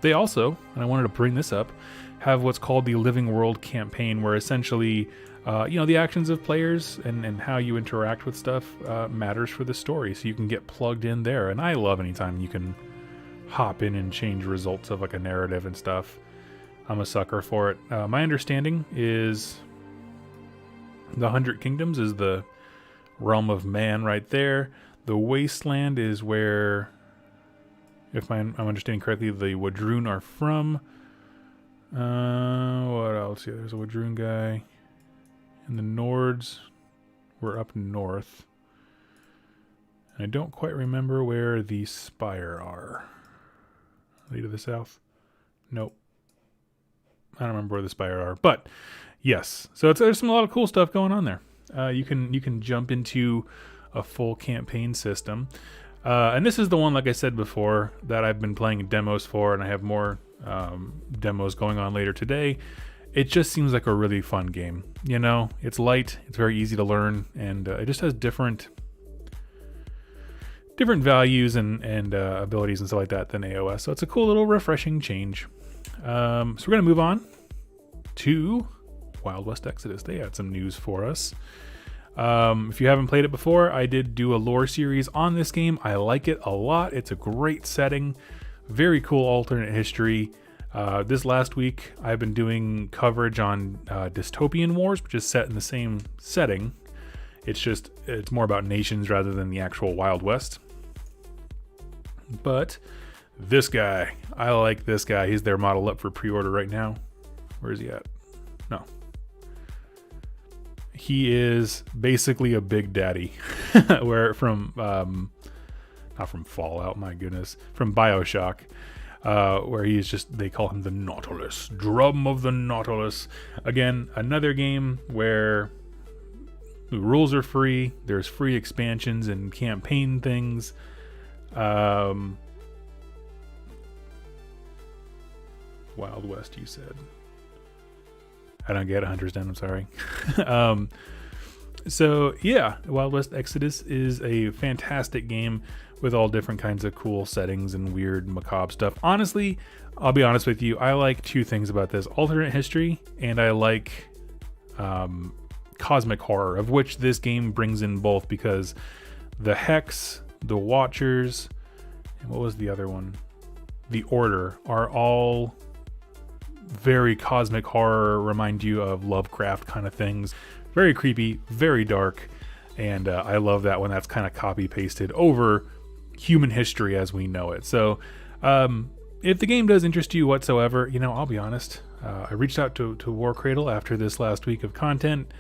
They also, and I wanted to bring this up, have what's called the Living World campaign, where essentially, the actions of players and how you interact with stuff matters for the story. So you can get plugged in there. And I love anytime you can hop in and change results of like a narrative and stuff. I'm a sucker for it. My understanding is the 100 Kingdoms is the realm of man right there. The Wasteland is where, if I'm understanding correctly, the Wadroon are from. What else? Yeah, there's a Wadroon guy. And the Nords were up north. And I don't quite remember where the Spire are. Are they to the south? Nope. I don't remember where the Spire are. But yes, so there's a lot of cool stuff going on there. You can jump into a full campaign system. And this is the one, like I said before, that I've been playing demos for, and I have more demos going on later today. It just seems like a really fun game. It's light, it's very easy to learn, and it just has different values and abilities and stuff like that than AOS. So it's a cool little refreshing change. So we're going to move on to Wild West Exodus. They had some news for us. If you haven't played it before, I did do a lore series on this game. I like it a lot. It's a great setting. Very cool alternate history. This last week, I've been doing coverage on Dystopian Wars, which is set in the same setting. It's more about nations rather than the actual Wild West. But this guy, I like this guy. He's their model up for pre-order right now. Where is he at? No. He is basically a big daddy. Where from, not from Fallout, my goodness, from BioShock. Where they call him the Nautilus, Drum of the Nautilus. Again, another game where the rules are free. There's free expansions and campaign things. Wild West, you said. I don't get it, Hunter's Den, I'm sorry. So yeah, Wild West Exodus is a fantastic game with all different kinds of cool settings and weird macabre stuff. Honestly, I'll be honest with you, I like two things about this: alternate history, and I like cosmic horror, of which this game brings in both, because the Hex, the Watchers, and what was the other one? The Order are all very cosmic horror, remind you of Lovecraft kind of things. Very creepy, very dark, and I love that when that's kind of copy pasted over human history as we know it. So if the game does interest you whatsoever, I'll be honest, I reached out to War Cradle after this last week of content,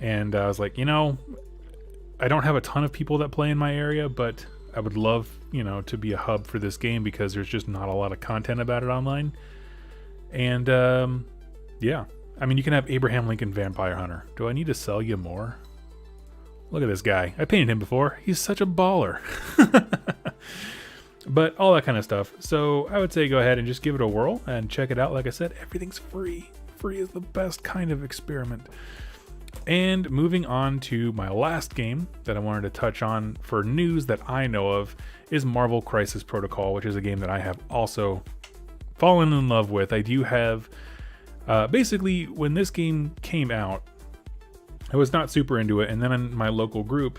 and I was like, I don't have a ton of people that play in my area, but I would love, to be a hub for this game, because there's just not a lot of content about it online. And yeah, I mean, you can have Abraham Lincoln Vampire Hunter. Do I need to sell you more? Look at this guy. I painted him before. He's such a baller. But all that kind of stuff. So I would say go ahead and just give it a whirl and check it out. Like I said, everything's free. Free is the best kind of experiment. And moving on to my last game that I wanted to touch on for news that I know of is Marvel Crisis Protocol, which is a game that I have also fallen in love with. I do have, basically, when this game came out, I was not super into it, and then in my local group,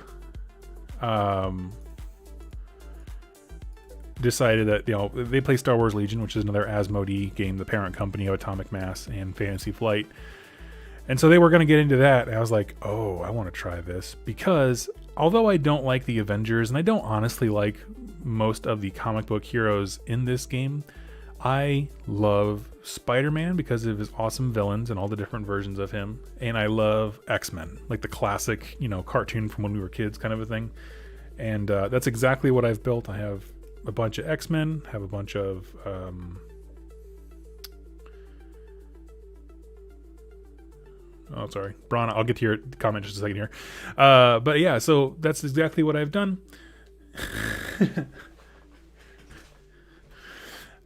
decided that, they play Star Wars Legion, which is another Asmodee game, the parent company of Atomic Mass and Fantasy Flight. And so they were going to get into that, and I was like, oh, I want to try this, because although I don't like the Avengers, and I don't honestly like most of the comic book heroes in this game, I love Spider-Man because of his awesome villains and all the different versions of him, and I love X-Men, like the classic, cartoon from when we were kids kind of a thing. And that's exactly what I've built. I have a bunch of X-Men, have a bunch of oh, sorry, Braun. I'll get to your comment just a second here. But yeah, so that's exactly what I've done.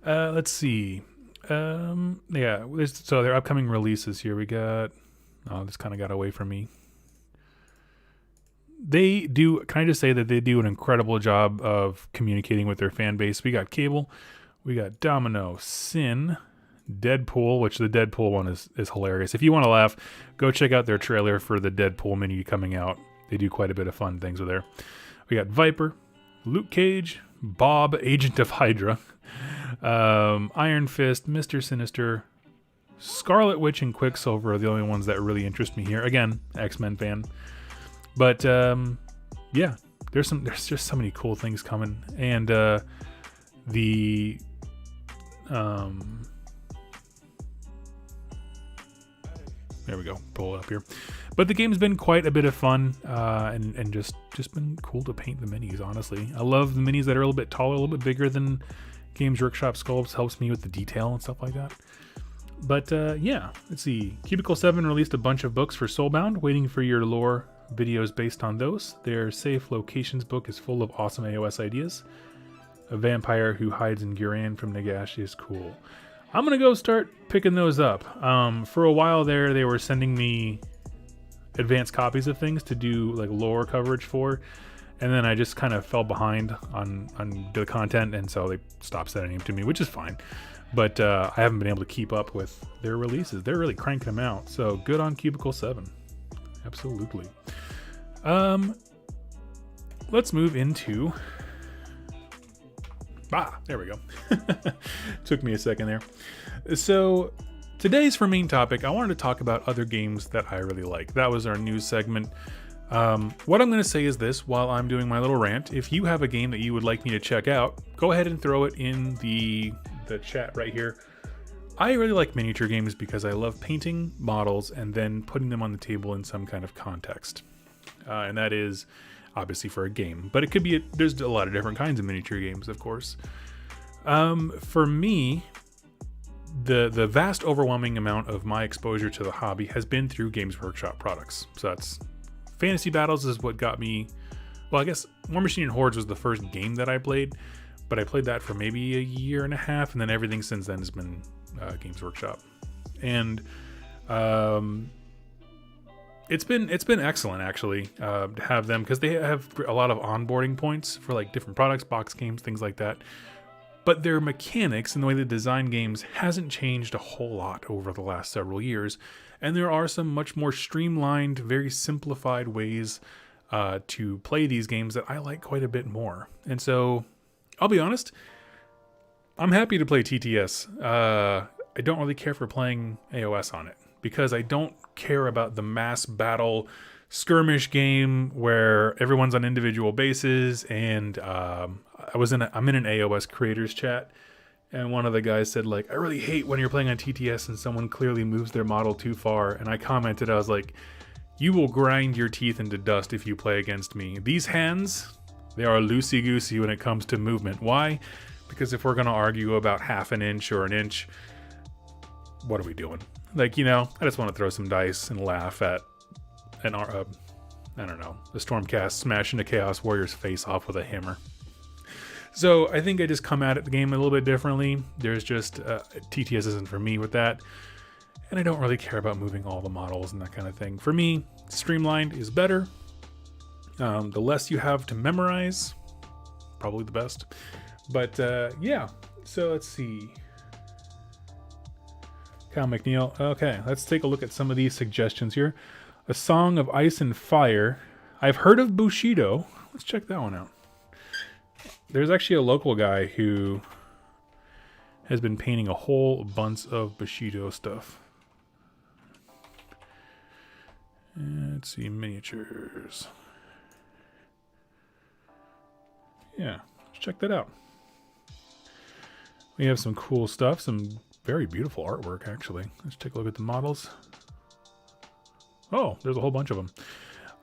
Let's see. Yeah, so their upcoming releases here. We got. Oh, this kind of got away from me. They do. Can I just say that they do an incredible job of communicating with their fan base? We got Cable, We got Domino, Sin, Deadpool, which the Deadpool one is hilarious. If you want to laugh, go check out their trailer for the Deadpool mini coming out. They do quite a bit of fun things with there. We got Viper, Luke Cage, Bob, Agent of Hydra, Iron Fist, Mr. Sinister, Scarlet Witch, and Quicksilver are the only ones that really interest me here. Again, X-Men fan. But yeah, there's just so many cool things coming. And there we go, pull it up here. But the game's been quite a bit of fun, and just been cool to paint the minis, honestly. I love the minis that are a little bit taller, a little bit bigger than Games Workshop sculpts. Helps me with the detail and stuff like that. But yeah, let's see. Cubicle 7 released a bunch of books for Soulbound, waiting for your lore videos based on those. Their Safe Locations book is full of awesome AOS ideas. A vampire who hides in Guran from Nagash is cool. I'm going to go start picking those up. For a while there, they were sending me advanced copies of things to do like lore coverage for, and then I just kind of fell behind on the content, and so they stopped sending them to me, which is fine. But I haven't been able to keep up with their releases. They're really cranking them out, so good on Cubicle 7. Absolutely. Let's move into... there we go. Took me a second there. So today's for main topic, I wanted to talk about other games that I really like. That was our news segment. What I'm going to say is this while I'm doing my little rant. If you have a game that you would like me to check out, go ahead and throw it in the chat right here. I really like miniature games because I love painting models and then putting them on the table in some kind of context. And that is obviously for a game, but it could be there's a lot of different kinds of miniature games, of course. For me, the vast overwhelming amount of my exposure to the hobby has been through Games Workshop products. So that's Fantasy Battles is what got me. Well, I guess War Machine and Hordes was the first game that I played, but I played that for maybe a year and a half, and then everything since then has been Games Workshop. And it's been excellent actually to have them, because they have a lot of onboarding points for like different products, box games, things like that. But their mechanics and the way they design games hasn't changed a whole lot over the last several years, and there are some much more streamlined, very simplified ways to play these games that I like quite a bit more. And so, I'll be honest, I'm happy to play TTS. I don't really care for playing AOS on it, because I don't care about the mass battle skirmish game where everyone's on individual bases. And I'm in an AOS creators chat, and one of the guys said, like, I really hate when you're playing on TTS and someone clearly moves their model too far. And I commented, I was like, you will grind your teeth into dust if you play against me. These hands, they are loosey-goosey when it comes to movement. Why? Because if we're going to argue about half an inch or an inch, what are we doing? Like, you know, I just want to throw some dice and laugh at I don't know, the Stormcast smashing a Chaos Warrior's face off with a hammer. So I think I just come at the game a little bit differently. There's just, TTS isn't for me with that. And I don't really care about moving all the models and that kind of thing. For me, streamlined is better. The less you have to memorize, probably the best. But yeah, so let's see. Kyle McNeil. Okay, let's take a look at some of these suggestions here. A Song of Ice and Fire. I've heard of Bushido. Let's check that one out. There's actually a local guy who has been painting a whole bunch of Bushido stuff. Let's see, miniatures. Yeah, let's check that out. We have some cool stuff, some very beautiful artwork, actually. Let's take a look at the models. Oh, there's a whole bunch of them.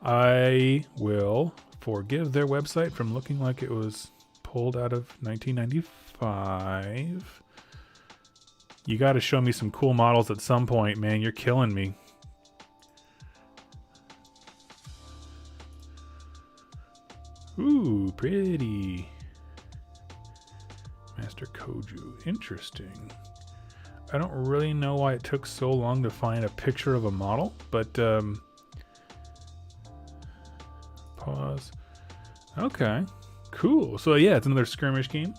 I will forgive their website from looking like it was pulled out of 1995. You got to show me some cool models at some point, man. You're killing me. Ooh, pretty. Master Koju. Interesting. I don't really know why it took so long to find a picture of a model, but pause. Okay, cool. So yeah, it's another skirmish game.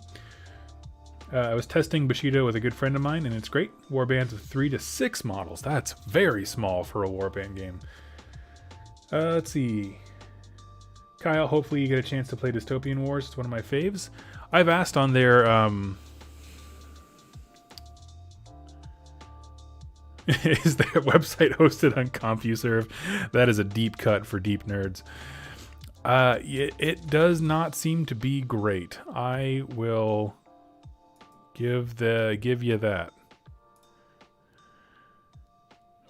I was testing Bushido with a good friend of mine, and it's great. Warbands of 3 to 6 models. That's very small for a warband game. Let's see. Kyle, hopefully you get a chance to play Dystopian Wars. It's one of my faves. I've asked on their... is their website hosted on CompuServe? That is a deep cut for deep nerds. It does not seem to be great. I will give you that.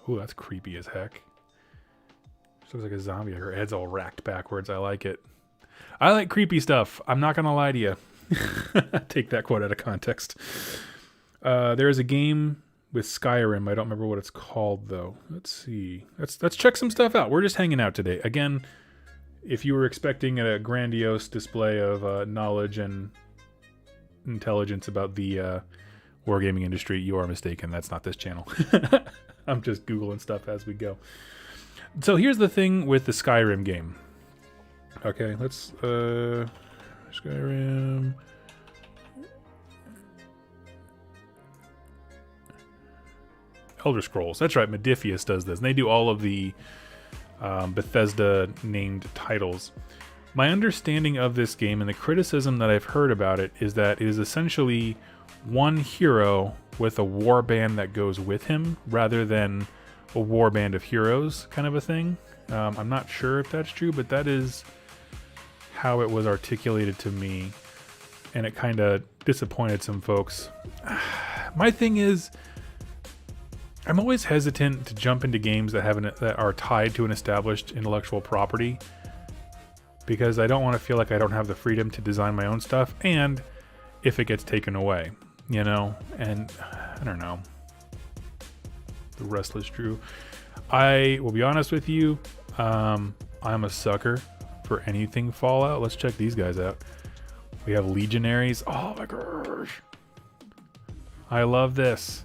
Ooh, that's creepy as heck. She looks like a zombie. Her head's all racked backwards. I like it. I like creepy stuff. I'm not gonna lie to you. Take that quote out of context. There is a game with Skyrim. I don't remember what it's called though. Let's see. Let's check some stuff out. We're just hanging out today. Again, if you were expecting a grandiose display of knowledge and intelligence about the wargaming industry, you are mistaken. That's not this channel. I'm just Googling stuff as we go. So here's the thing with the Skyrim game. Okay, let's Skyrim. Elder Scrolls. That's right, Modiphius does this. And they do all of the Bethesda named titles. My understanding of this game and the criticism that I've heard about it is that it is essentially one hero with a warband that goes with him rather than a warband of heroes kind of a thing. I'm not sure if that's true, but that is how it was articulated to me, and it kind of disappointed some folks. My thing is, I'm always hesitant to jump into games that are tied to an established intellectual property, because I don't want to feel like I don't have the freedom to design my own stuff, and if it gets taken away, you know, and I don't know. The Restless Drew. I will be honest with you, I'm a sucker for anything Fallout. Let's check these guys out. We have Legionaries. Oh my gosh. I love this.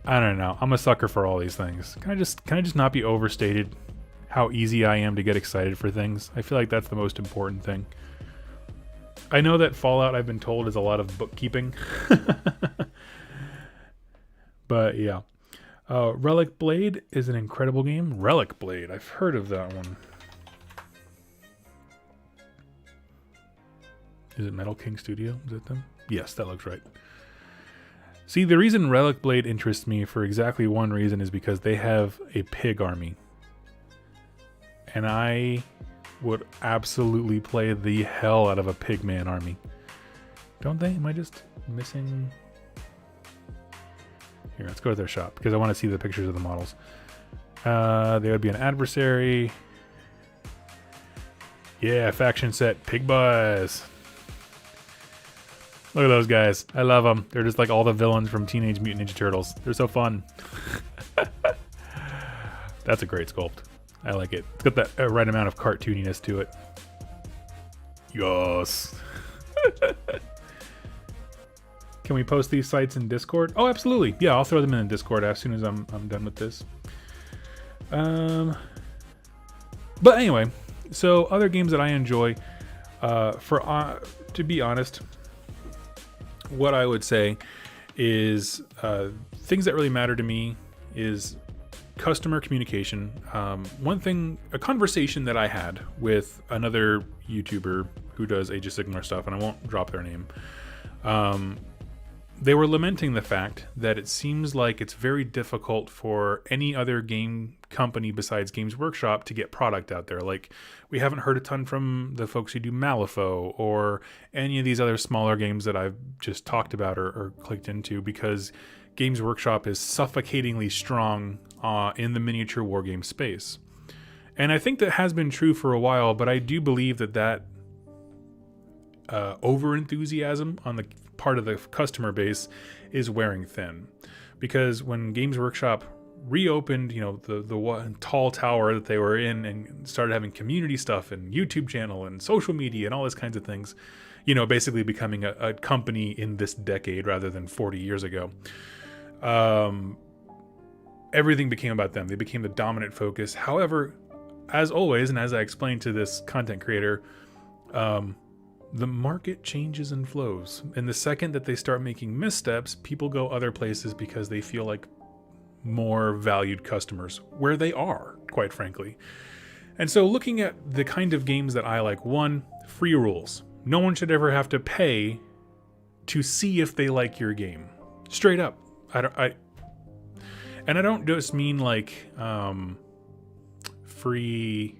I don't know. I'm a sucker for all these things. Can I just not be overstated how easy I am to get excited for things? I feel like that's the most important thing. I know that Fallout, I've been told, is a lot of bookkeeping. But yeah. Relic Blade is an incredible game. Relic Blade. I've heard of that one. Is it Metal King Studio? Is it them? Yes, that looks right. See, the reason Relic Blade interests me for exactly one reason is because they have a pig army. And I would absolutely play the hell out of a pigman army. Don't they? Am I just missing... Here, let's go to their shop because I want to see the pictures of the models. They would be an adversary. Yeah, faction set. Pig Buzz. Look at those guys. I love them. They're just like all the villains from Teenage Mutant Ninja Turtles. They're so fun. That's a great sculpt. I like it. It's got that right amount of cartooniness to it. Yes. Can we post these sites in Discord? Oh, absolutely. Yeah, I'll throw them in Discord as soon as I'm done with this. But anyway, so other games that I enjoy, to be honest, what I would say is things that really matter to me is customer communication. A conversation that I had with another YouTuber who does Age of Sigmar stuff, and I won't drop their name. They were lamenting the fact that it seems like it's very difficult for any other game company besides Games Workshop to get product out there. Like, we haven't heard a ton from the folks who do Malifaux or any of these other smaller games that I've just talked about or clicked into, because Games Workshop is suffocatingly strong in the miniature wargame space. And I think that has been true for a while, but I do believe that over-enthusiasm on the part of the customer base is wearing thin, because when Games Workshop reopened, you know, the tall tower that they were in and started having community stuff and YouTube channel and social media and all these kinds of things, you know, basically becoming a company in this decade rather than 40 years ago, everything became about them. They became the dominant focus. However, as always, and as I explained to this content creator, the market changes and flows. And the second that they start making missteps, people go other places because they feel like more valued customers, where they are, quite frankly. And so looking at the kind of games that I like, one, free rules. No one should ever have to pay to see if they like your game. Straight up. I don't just mean like free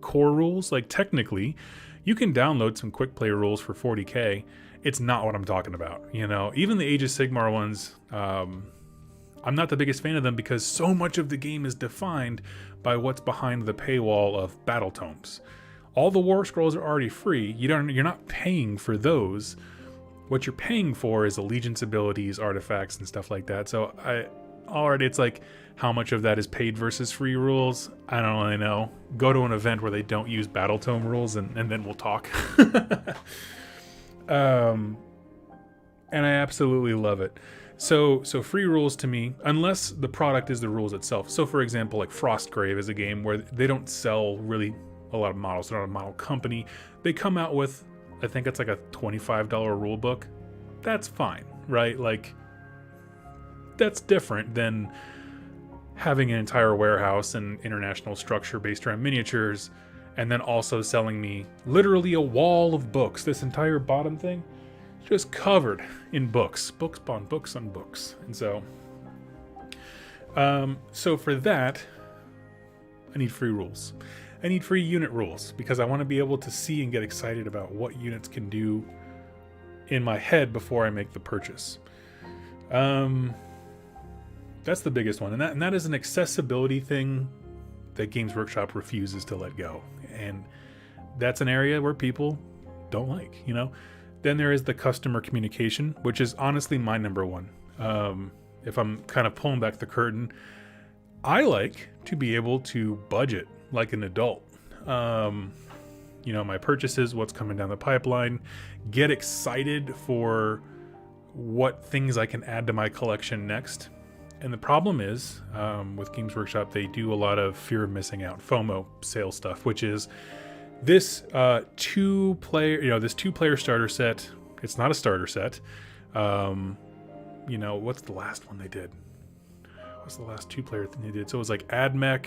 core rules. Like technically, you can download some quick play rules for 40K. It's not what I'm talking about. You know, even the Age of Sigmar ones, I'm not the biggest fan of them because so much of the game is defined by what's behind the paywall of battle tomes. All the war scrolls are already free. You're not paying for those. What you're paying for is allegiance abilities, artifacts, and stuff like that. So it's like how much of that is paid versus free rules. I don't really know. Go to an event where they don't use battle tome rules, and then we'll talk. And I absolutely love it. So free rules to me, unless the product is the rules itself. So for example, like Frostgrave is a game where they don't sell really a lot of models. They're not a model company. They come out with, I think it's like a $25 rule book. That's fine, right? Like, that's different than having an entire warehouse and international structure based around miniatures, and then also selling me literally a wall of books. This entire bottom thing just covered in books on books on books. And so for that, I need free rules. I need free unit rules because I want to be able to see and get excited about what units can do in my head before I make the purchase. That's the biggest one. And that is an accessibility thing that Games Workshop refuses to let go. And that's an area where people don't like, you know? Then there is the customer communication, which is honestly my number one. If I'm kind of pulling back the curtain, I like to be able to budget like an adult. You know, my purchases, what's coming down the pipeline, get excited for what things I can add to my collection next. And the problem is, with Games Workshop, they do a lot of fear of missing out, FOMO sales stuff, which is this two-player starter set. It's not a starter set. You know, what's the last one they did? What's the last two-player thing they did? So it was like AdMech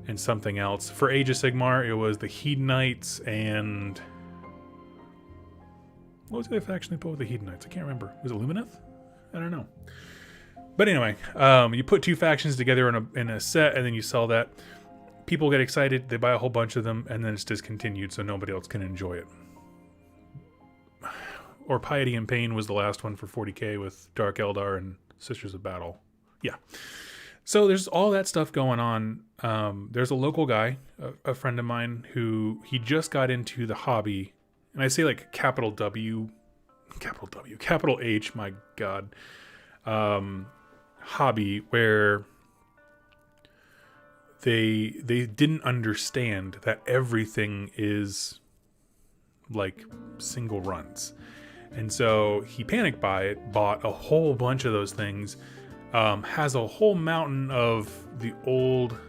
and something else. For Age of Sigmar, it was the Hedonites and... what was the other faction they put with the Hedonites? I can't remember. Was it Lumineth? I don't know. But anyway, you put two factions together in a set, and then you sell that. People get excited, they buy a whole bunch of them, and then it's discontinued so nobody else can enjoy it. Or Piety and Pain was the last one for 40K with Dark Eldar and Sisters of Battle. Yeah. So there's all that stuff going on. There's a local guy, a friend of mine, who he just got into the hobby. And I say like capital H, my God. Hobby where they didn't understand that everything is like single runs. And so he panicked bought a whole bunch of those things, has a whole mountain of the old, what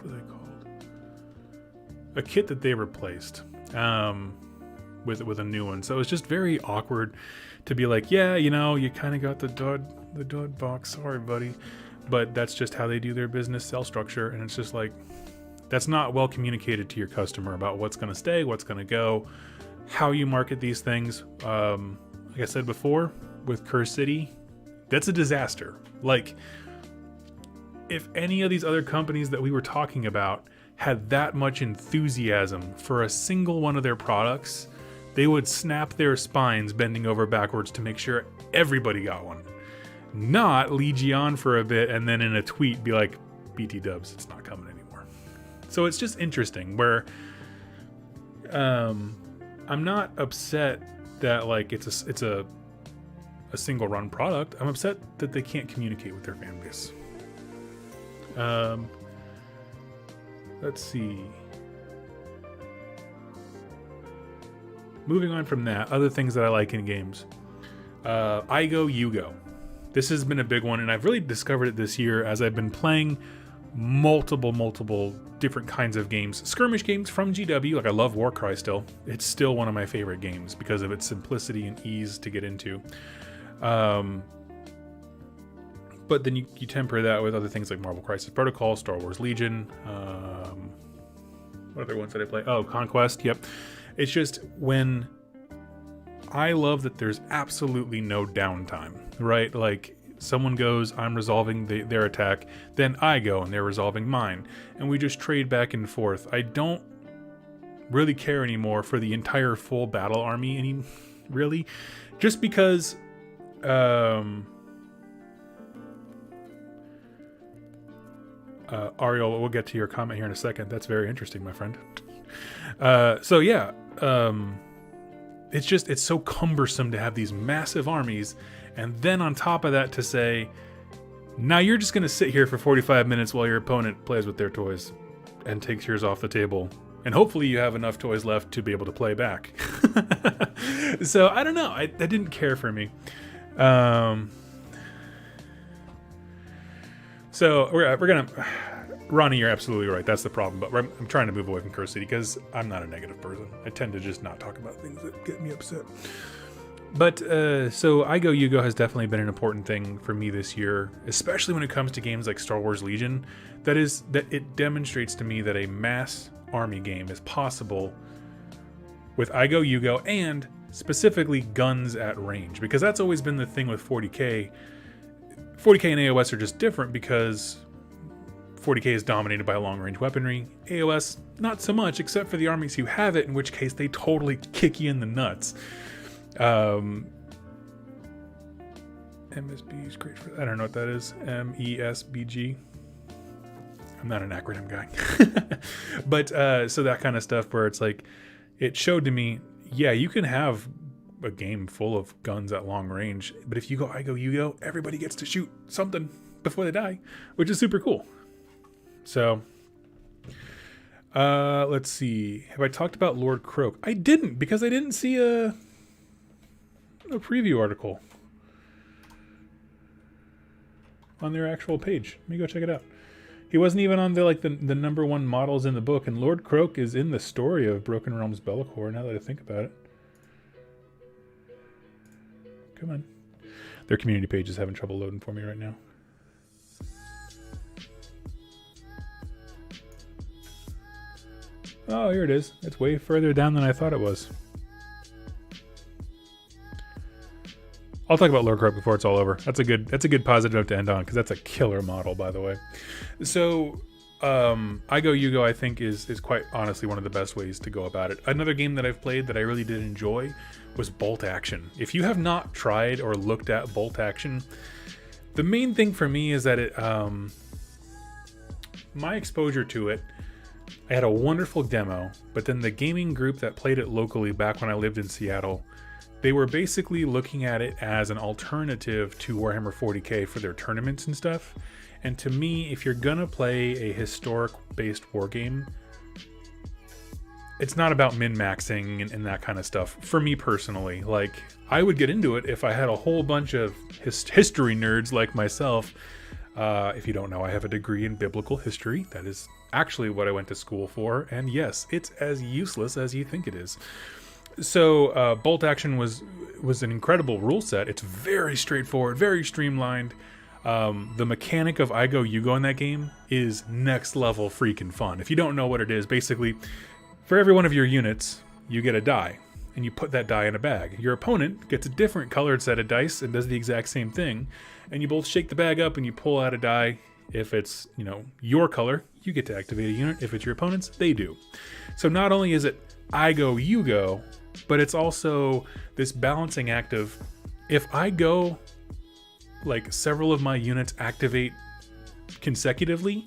are they called? A kit that they replaced with a new one. So it's just very awkward to be like, yeah, you know, you kind of got the dud box. Sorry, buddy. But that's just how they do their business sell structure. And it's just like, that's not well communicated to your customer about what's going to stay, what's going to go, how you market these things. Like I said before, with Curse City, that's a disaster. Like, if any of these other companies that we were talking about had that much enthusiasm for a single one of their products, they would snap their spines bending over backwards to make sure everybody got one. Not lead you on for a bit and then in a tweet be like, BT dubs, it's not coming anymore. So it's just interesting where I'm not upset that like it's a single run product. I'm upset that they can't communicate with their fan base. Let's see. Moving on from that, other things that I like in games. I Go, You Go. This has been a big one, and I've really discovered it this year as I've been playing multiple different kinds of games. Skirmish games from GW, like I love Warcry still. It's still one of my favorite games because of its simplicity and ease to get into. But then you temper that with other things like Marvel Crisis Protocol, Star Wars Legion. What other ones did I play? Oh, Conquest. Yep. It's just when I love that there's absolutely no downtime, right? Like someone goes, I'm resolving their attack, then I go and they're resolving mine. And we just trade back and forth. I don't really care anymore for the entire full battle army really. Just because Ariel, we'll get to your comment here in a second. That's very interesting, my friend. So yeah, it's so cumbersome to have these massive armies, and then on top of that to say, now you're just going to sit here for 45 minutes while your opponent plays with their toys and takes yours off the table. And hopefully you have enough toys left to be able to play back. So I don't know. That didn't care for me. So we're gonna, Ronnie, you're absolutely right. That's the problem. But I'm trying to move away from Curse City because I'm not a negative person. I tend to just not talk about things that get me upset. But so I Go You Go has definitely been an important thing for me this year, especially when it comes to games like Star Wars Legion. That it demonstrates to me that a mass army game is possible with I Go You Go, and specifically guns at range, because that's always been the thing with 40K. 40K and AOS are just different because 40K is dominated by long-range weaponry. AOS, not so much, except for the armies who have it, in which case they totally kick you in the nuts. MSB is great for, I don't know what that is. MESBG. I'm not an acronym guy. But so that kind of stuff where it's like, it showed to me, yeah, you can have a game full of guns at long range, but if you go I Go You Go, everybody gets to shoot something before they die, which is super cool. So let's see, have I talked about Lord Croak? I didn't, because I didn't see a preview article on their actual page. Let me go check it out. He wasn't even on the number one models in the book, and Lord Croak is in the story of Broken Realms Be'lakor, now that I think about it. Come on. Their community page is having trouble loading for me right now. Oh, here it is. It's way further down than I thought it was. I'll talk about Lord Croak before it's all over. That's a good positive note to end on, because that's a killer model, by the way. So I Go You Go, I think, is quite honestly one of the best ways to go about it. Another game that I've played that I really did enjoy was Bolt Action. If you have not tried or looked at Bolt Action, the main thing for me is that my exposure to it, I had a wonderful demo, but then the gaming group that played it locally back when I lived in Seattle, they were basically looking at it as an alternative to Warhammer 40K for their tournaments and stuff. And to me, if you're gonna play a historic-based war game, it's not about min-maxing and that kind of stuff. For me personally, like, I would get into it if I had a whole bunch of history nerds like myself. If you don't know, I have a degree in biblical history. That is actually what I went to school for. And yes, it's as useless as you think it is. So Bolt Action was an incredible rule set. It's very straightforward, very streamlined. The mechanic of I Go You Go in that game is next level freaking fun. If you don't know what it is, basically, for every one of your units, you get a die, and you put that die in a bag. Your opponent gets a different colored set of dice and does the exact same thing, and you both shake the bag up and you pull out a die. If it's, your color, you get to activate a unit. If it's your opponent's, they do. So not only is it I Go You Go, but it's also this balancing act of, if I go, like, several of my units activate consecutively,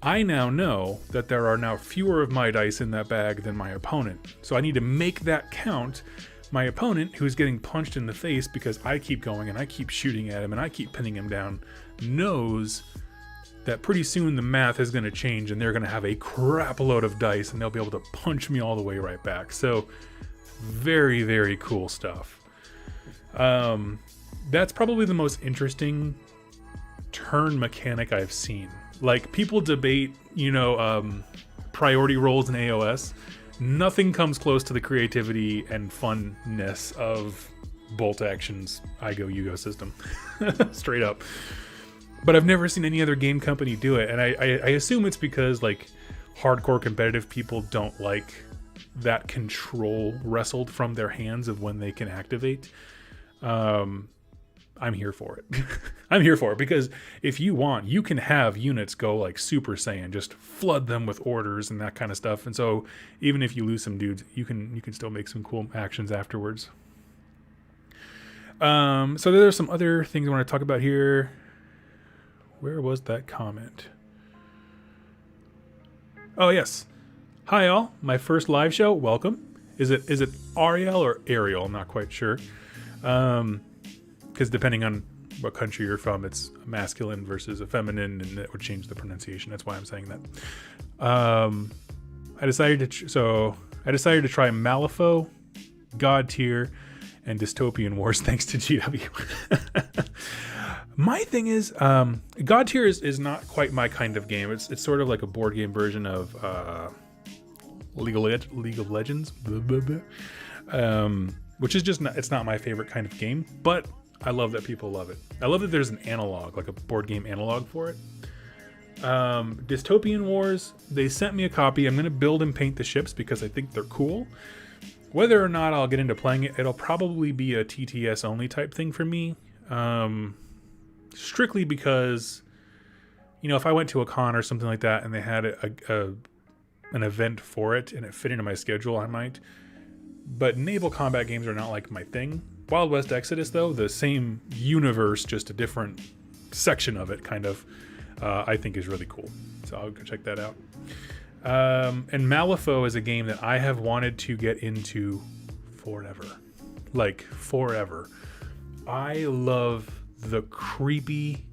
I now know that there are now fewer of my dice in that bag than my opponent. So I need to make that count. My opponent, who's getting punched in the face because I keep going and I keep shooting at him and I keep pinning him down, knows that pretty soon the math is going to change and they're going to have a crap load of dice and they'll be able to punch me all the way right back. So very, very cool stuff. That's probably the most interesting turn mechanic I've seen. Like, people debate, priority roles in AOS. Nothing comes close to the creativity and funness of Bolt Action's I Go You Go system. Straight up. But I've never seen any other game company do it, and I assume it's because, like, hardcore competitive people don't like that control wrestled from their hands of when they can activate. I'm here for it. I'm here for it, because if you want, you can have units go like Super Saiyan, just flood them with orders and that kind of stuff. And so even if you lose some dudes, you can still make some cool actions afterwards. So there's some other things I want to talk about here. Where was that comment? Oh yes. Hi all, my first live show. Welcome. Is it Ariel or Ariel? I'm not quite sure. Because depending on what country you're from, it's a masculine versus a feminine, and that would change the pronunciation. That's why I'm saying that. I decided to try Malifaux, God Tier, and Dystopian Wars thanks to GW. My thing is, God Tier is not quite my kind of game. It's sort of like a board game version of League of Legends, which is just it's not my favorite kind of game, but I love that people love it. I love that there's an analog, like a board game analog for it. Dystopian Wars, they sent me a copy. I'm going to build and paint the ships because I think they're cool. Whether or not I'll get into playing it, it'll probably be a TTS only type thing for me. Strictly because, if I went to a con or something like that and they had an event for it and it fit into my schedule, I might. But naval combat games are not like my thing. Wild West Exodus, though, the same universe, just a different section of it, kind of, I think is really cool. So I'll go check that out. And Malifaux is a game that I have wanted to get into forever. Like, forever. I love the creepy,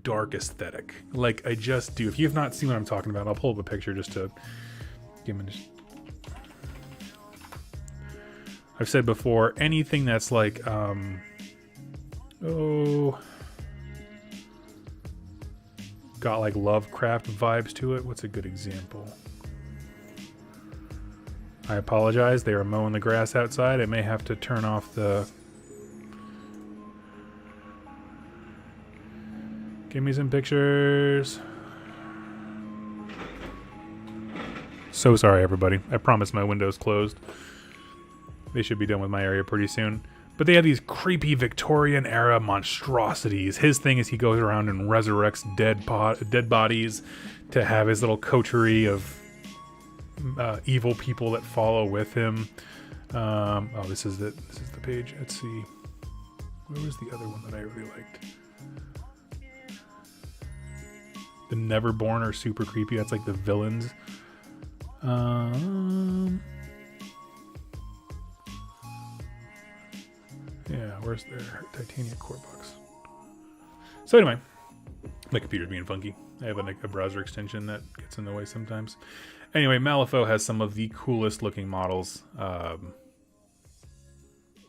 dark aesthetic. Like, I just do. If you have not seen what I'm talking about, I'll pull up a picture just to give me. I've said before, anything that's like, got like Lovecraft vibes to it. What's a good example? I apologize. They are mowing the grass outside. I may have to turn off the... Give me some pictures. So sorry, everybody. I promise my window's closed. They should be done with my area pretty soon. But they have these creepy Victorian era monstrosities. His thing is he goes around and resurrects dead bodies to have his little coterie of evil people that follow with him. This is the page. Let's see. Where was the other one that I really liked? The Neverborn are super creepy. That's like the villains. Yeah, where's their Titania core box? So anyway, my computer's being funky. I have a browser extension that gets in the way sometimes. Anyway, Malifaux has some of the coolest looking models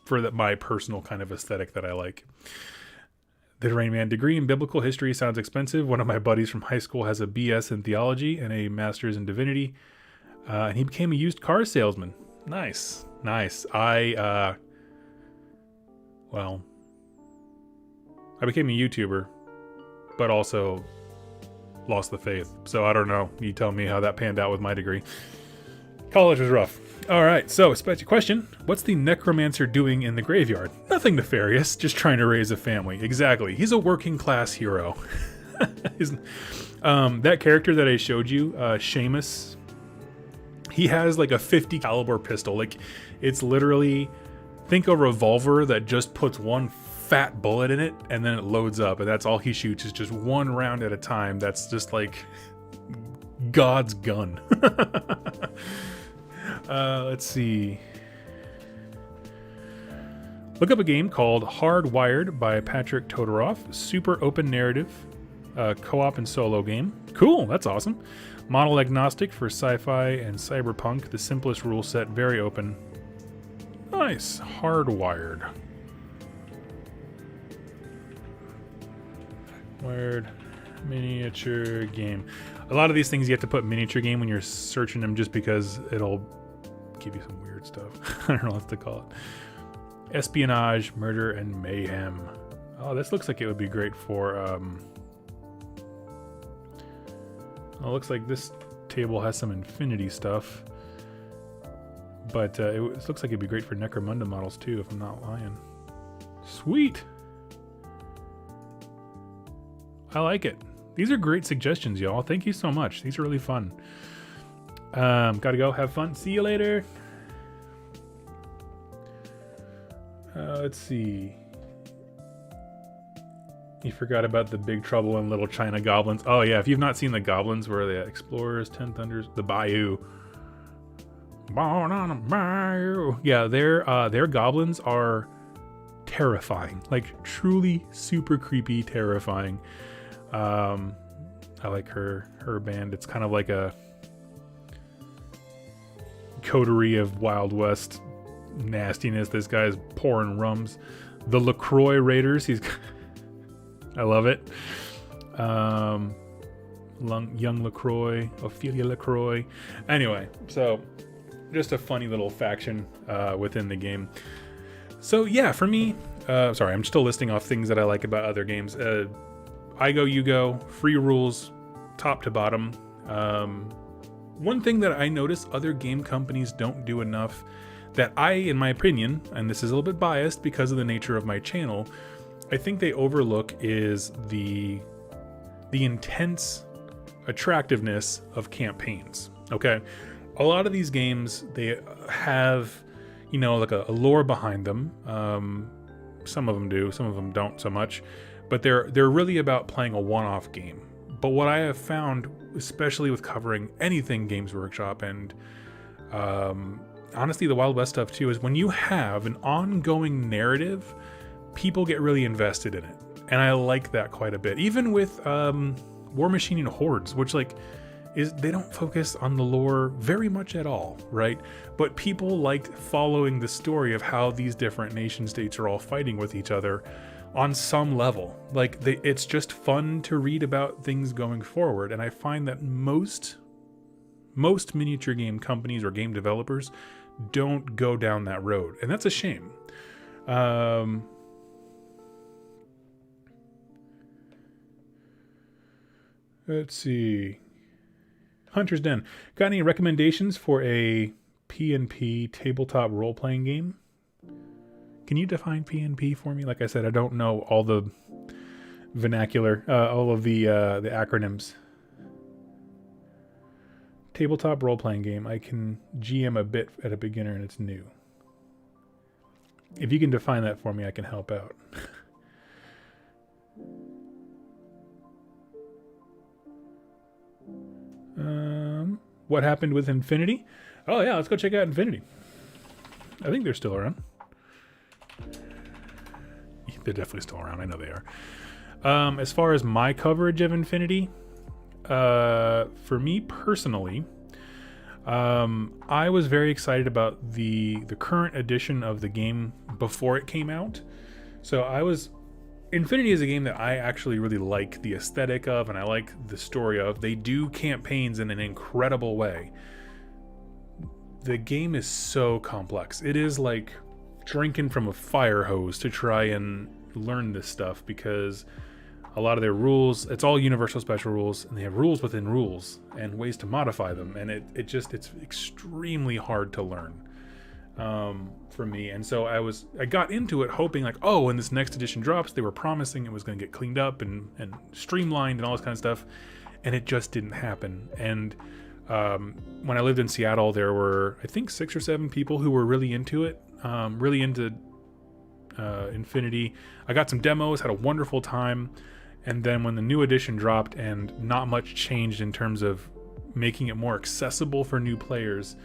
for my personal kind of aesthetic that I like. The Rain Man, degree in biblical history sounds expensive. One of my buddies from high school has a BS in theology and a master's in divinity. And he became a used car salesman. Nice. I became a YouTuber, but also lost the faith. So I don't know. You tell me how that panned out with my degree. College was rough. All right, so question. What's the necromancer doing in the graveyard? Nothing nefarious, just trying to raise a family. Exactly. He's a working class hero. That character that I showed you, Seamus, he has like a 50 caliber pistol. Like, it's literally, think a revolver that just puts one fat bullet in it and then it loads up, and that's all he shoots is just one round at a time. That's just like God's gun. Let's see. Look up a game called Hardwired by Patrick Todoroff. Super open narrative, co-op and solo game. Cool, that's awesome. Model agnostic for sci-fi and cyberpunk. The simplest rule set, very open. Nice. Hardwired. Miniature game. A lot of these things you have to put miniature game when you're searching them just because it'll give you some weird stuff. I don't know what to call it. Espionage, murder, and mayhem. Oh, this looks like it would be great for... Oh, it looks like this table has some Infinity stuff. But it looks like it'd be great for Necromunda models too, if I'm not lying. Sweet! I like it. These are great suggestions, y'all. Thank you so much. These are really fun. Gotta go. Have fun. See you later. Let's see. You forgot about the Big Trouble in Little China goblins. Oh yeah, if you've not seen the goblins, where are they at? Explorers, Ten Thunders, the Bayou. Born on a bayou. Yeah, their goblins are terrifying. Like truly super creepy, terrifying. I like her band. It's kind of like a coterie of Wild West nastiness. This guy's pouring rums. The LaCroix Raiders. I love it. Young LaCroix, Ophelia LaCroix. Anyway, so just a funny little faction within the game. So yeah, for me, sorry, I'm still listing off things that I like about other games. I go, you go, free rules, top to bottom. One thing that I notice other game companies don't do enough, that I, in my opinion, and this is a little bit biased because of the nature of my channel, I think they overlook is the intense attractiveness of campaigns. Okay, a lot of these games, they have, you know, like a lore behind them. Some of them do, some of them don't so much, but they're really about playing a one-off game. But what I have found, especially with covering anything Games Workshop and honestly the Wild West stuff too, is when you have an ongoing narrative, people get really invested in it, and I like that quite a bit. Even with War Machine and Hordes, which they don't focus on the lore very much at all, right? But people liked following the story of how these different nation states are all fighting with each other on some level. It's just fun to read about things going forward, and I find that most miniature game companies or game developers don't go down that road, and that's a shame. Let's see. Hunter's Den. Got any recommendations for a P&P tabletop role-playing game? Can you define P&P for me? Like I said, I don't know all the vernacular, all of the acronyms. Tabletop role-playing game. I can GM a bit at a beginner and it's new. If you can define that for me, I can help out. What happened with Infinity? Oh yeah, let's go check out Infinity. I think they're still around. They're definitely still around. I know they are. As far as my coverage of Infinity, for me personally, I was very excited about the current edition of the game before it came out. So Infinity is a game that I actually really like the aesthetic of, and I like the story of. They do campaigns in an incredible way. The game is so complex. It is like drinking from a fire hose to try and learn this stuff, because a lot of their rules, it's all universal special rules, and they have rules within rules and ways to modify them, and it's extremely hard to learn for me. And so I got into it hoping like, oh, when this next edition drops, they were promising it was going to get cleaned up and streamlined and all this kind of stuff, and it just didn't happen. And when I lived in Seattle, there were, I think, 6 or 7 people who were really into it, really into Infinity. I got some demos, had a wonderful time, and then when the new edition dropped and not much changed in terms of making it more accessible for new players,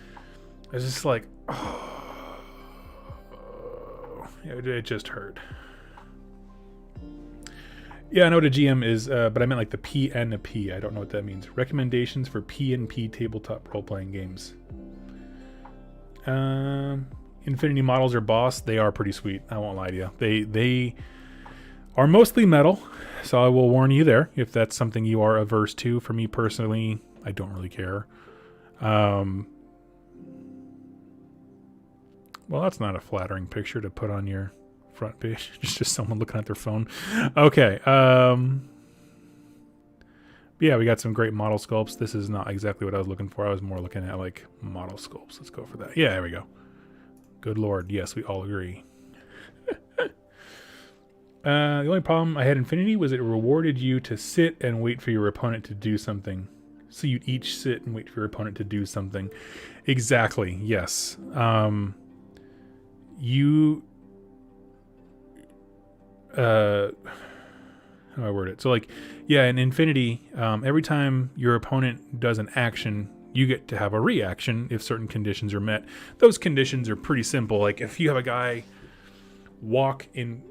I was just like, oh, it just hurt. Yeah, I know what a GM is, but I meant like the P and a P. I don't know what that means. Recommendations for P&P tabletop role-playing games. Infinity models are boss. They are pretty sweet. I won't lie to you. They are mostly metal. So I will warn you there if that's something you are averse to. For me personally, I don't really care. Well, that's not a flattering picture to put on your front page. It's just someone looking at their phone. Okay. Yeah, we got some great model sculpts. This is not exactly what I was looking for. I was more looking at like model sculpts. Let's go for that. Yeah, there we go. Good Lord. Yes, we all agree. The only problem I had Infinity was it rewarded you to sit and wait for your opponent to do something. So you'd each sit and wait for your opponent to do something. Exactly. Yes. You how do I word it? So like, yeah, in Infinity, every time your opponent does an action, you get to have a reaction if certain conditions are met. Those conditions are pretty simple. Like if you have a guy walk in,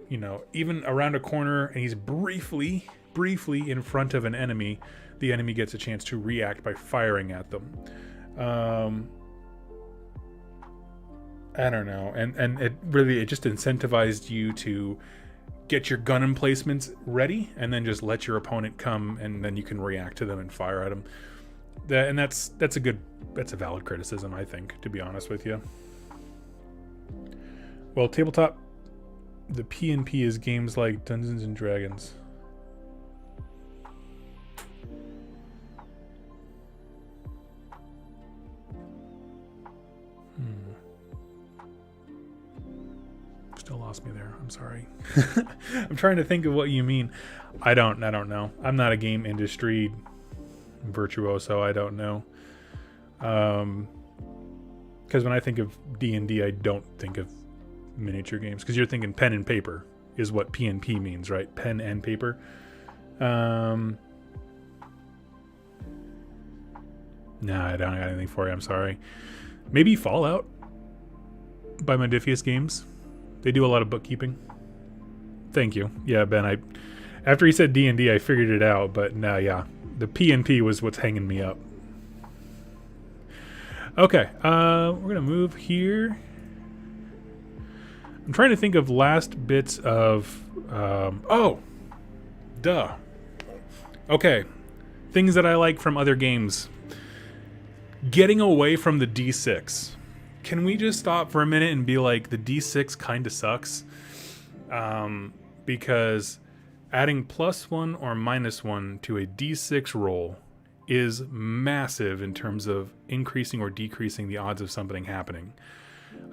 even around a corner and he's briefly in front of an enemy, the enemy gets a chance to react by firing at them. I don't know. And it just incentivized you to get your gun emplacements ready and then just let your opponent come and then you can react to them and fire at them. That's a valid criticism, I think, to be honest with you. Well, tabletop, the PnP is games like Dungeons and Dragons. Still lost me there. I'm sorry. I'm trying to think of what you mean. I don't know. I'm not a game industry virtuoso. I don't know. Because when I think of D&D, I don't think of miniature games. Because you're thinking pen and paper is what PnP means, right? Pen and paper. No, I don't got anything for you. I'm sorry. Maybe Fallout by Modifius Games. They do a lot of bookkeeping. Thank you. Yeah, Ben, after he said D&D, I figured it out, but no, yeah. The PnP was what's hanging me up. Okay, we're going to move here. I'm trying to think of last bits of... Okay, things that I like from other games. Getting away from the D6. Can we just stop for a minute and be like, the D6 kind of sucks? Because adding +1 or -1 to a D6 roll is massive in terms of increasing or decreasing the odds of something happening.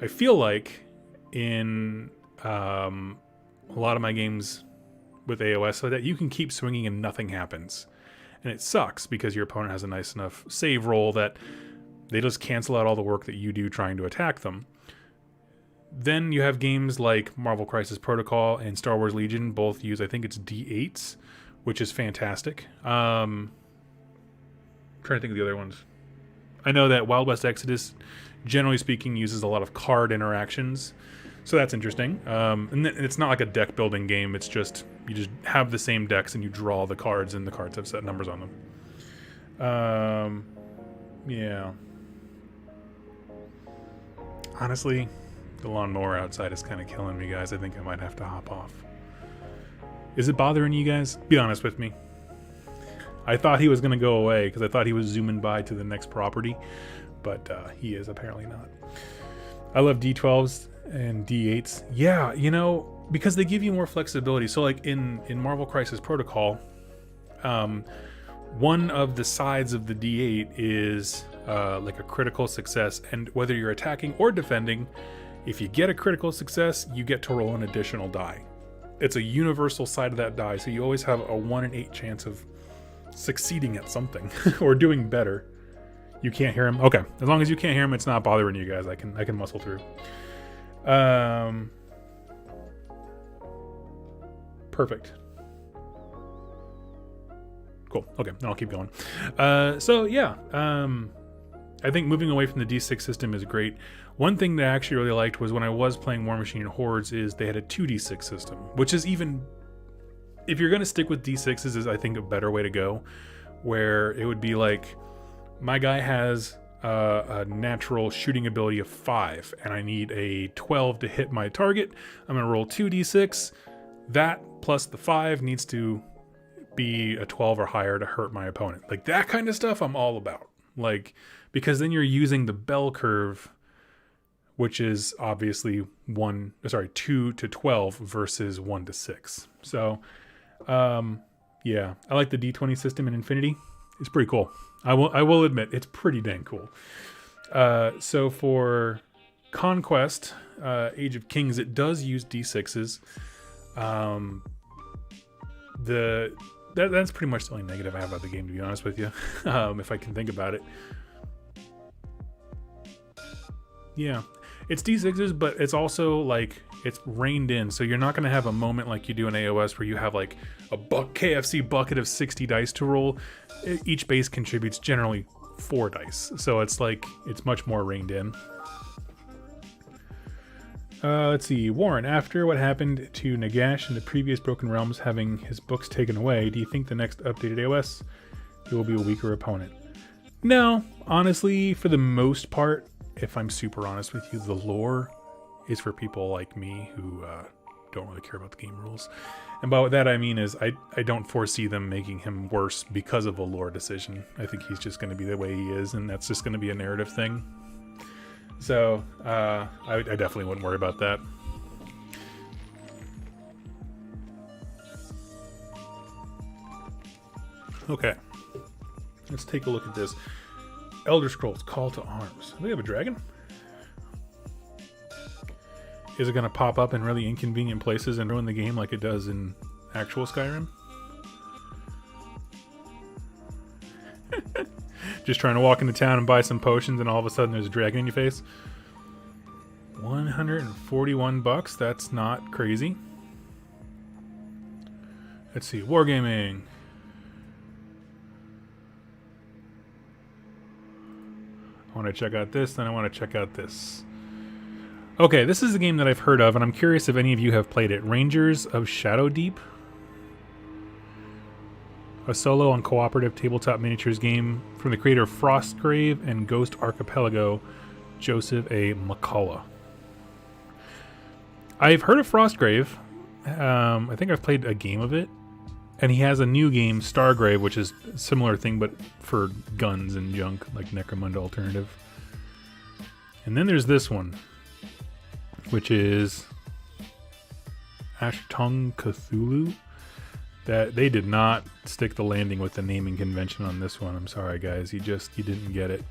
I feel like in a lot of my games with AOS, so that you can keep swinging and nothing happens. And it sucks because your opponent has a nice enough save roll that they just cancel out all the work that you do trying to attack them. Then you have games like Marvel Crisis Protocol and Star Wars Legion, both use, I think it's D8s, which is fantastic. I'm trying to think of the other ones. I know that Wild West Exodus, generally speaking, uses a lot of card interactions, so that's interesting. And it's not like a deck building game. It's just, you just have the same decks and you draw the cards, and the cards have set numbers on them. Yeah. Honestly, the lawnmower outside is kind of killing me, guys. I think I might have to hop off. Is it bothering you guys? Be honest with me. I thought he was going to go away because I thought he was zooming by to the next property, but he is apparently not. I love D12s and D8s. Yeah, because they give you more flexibility. So like in Marvel Crisis Protocol, one of the sides of the D8 is like a critical success, and whether you're attacking or defending, if you get a critical success, you get to roll an additional die. It's a universal side of that die, so you always have a 1 in 8 chance of succeeding at something or doing better. You can't hear him? Okay, as long as you can't hear him, it's not bothering you guys. I can muscle through. Perfect. Cool. Okay, then I'll keep going. So yeah, I think moving away from the D6 system is great. One thing that I actually really liked was when I was playing War Machine and Hordes is they had a 2D6 system, which is even, if you're going to stick with D6s, is I think a better way to go, where it would be like, my guy has a natural shooting ability of 5, and I need a 12 to hit my target. I'm going to roll 2d6. That plus the 5 needs to be a 12 or higher to hurt my opponent. Like that kind of stuff I'm all about. Like, because then you're using the bell curve, which is obviously 2 to 12 versus 1 to 6. So, yeah, I like the D20 system in Infinity. It's pretty cool. I will admit it's pretty dang cool. So for Conquest, Age of Kings, it does use D6s. That's pretty much the only negative I have about the game, to be honest with you. If I can think about it. Yeah, it's D6s, but it's also like it's reined in, so you're not going to have a moment like you do in AOS where you have like a KFC bucket of 60 dice to roll. Each base contributes generally 4 dice, so it's like it's much more reined in. Let's see, Warren, after what happened to Nagash in the previous Broken Realms having his books taken away, do you think the next updated AOS it will be a weaker opponent? No, honestly, for the most part, if I'm super honest with you, the lore is for people like me who don't really care about the game rules. And by that I mean is I don't foresee them making him worse because of a lore decision. I think he's just going to be the way he is, and that's just going to be a narrative thing. So I definitely wouldn't worry about that. Okay, let's take a look at this. Elder Scrolls Call to Arms. Do they have a dragon? Is it going to pop up in really inconvenient places and ruin the game like it does in actual Skyrim? Just trying to walk into town and buy some potions and all of a sudden there's a dragon in your face? 141 bucks? That's not crazy. Let's see. Wargaming. I want to check out this, then I want to check out this. Okay, this is a game that I've heard of, and I'm curious if any of you have played it. Rangers of Shadow Deep. A solo and cooperative tabletop miniatures game from the creator of Frostgrave and Ghost Archipelago, Joseph A. McCullough. I've heard of Frostgrave. I think I've played a game of it. And he has a new game, Stargrave, which is a similar thing, but for guns and junk, like Necromunda Alternative. And then there's this one, which is Ashtung Cthulhu. That they did not stick the landing with the naming convention on this one. I'm sorry, guys. You didn't get it.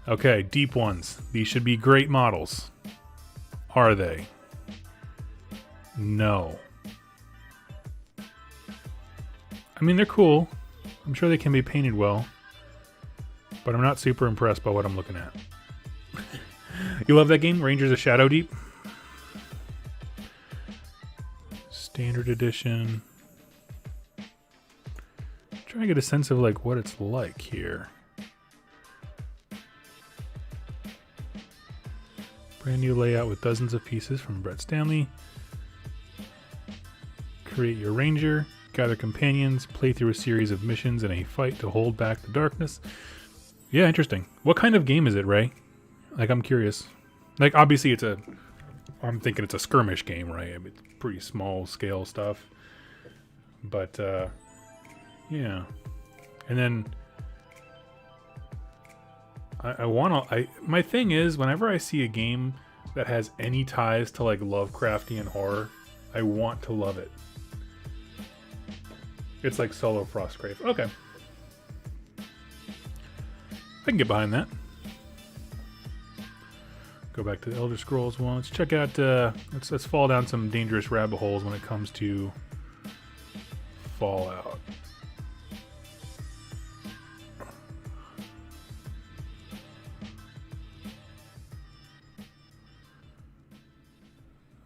Okay, deep ones. These should be great models. Are they? No. I mean, they're cool. I'm sure they can be painted well. But I'm not super impressed by what I'm looking at. You love that game? Rangers of Shadow Deep? Standard edition. Trying to get a sense of like what it's like here. Brand new layout with dozens of pieces from Brett Stanley. Create your ranger. Gather companions, play through a series of missions in a fight to hold back the darkness. Yeah, interesting. What kind of game is it, Ray? Like, I'm curious. Like, obviously I'm thinking it's a skirmish game, right? I mean, it's pretty small scale stuff. But, yeah. And then my thing is, whenever I see a game that has any ties to like Lovecraftian horror, I want to love it. It's like Solo Frostgrave. Okay. I can get behind that. Go back to the Elder Scrolls one. Let's check out, let's fall down some dangerous rabbit holes when it comes to Fallout.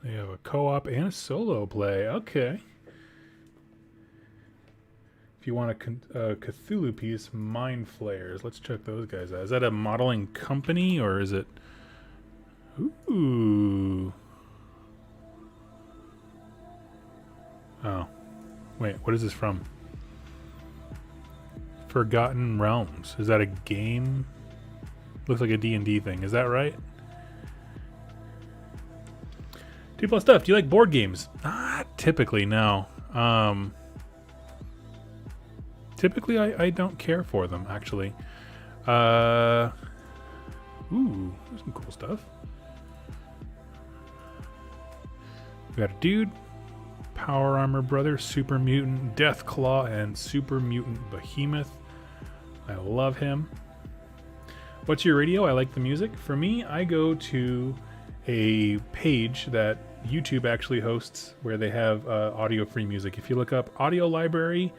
They have a co-op and a solo play. Okay. If you want a Cthulhu piece, Mind Flayers. Let's check those guys out. Is that a modeling company or is it... Ooh. Oh. Wait, what is this from? Forgotten Realms. Is that a game? Looks like a D&D thing. Is that right? 2+ stuff. Do you like board games? Typically, no. Typically, I don't care for them, actually. Ooh, there's some cool stuff. We got a dude, Power Armor Brother, Super Mutant Deathclaw, and Super Mutant Behemoth. I love him. What's your radio? I like the music. For me, I go to a page that YouTube actually hosts where they have audio-free music. If you look up Audio Library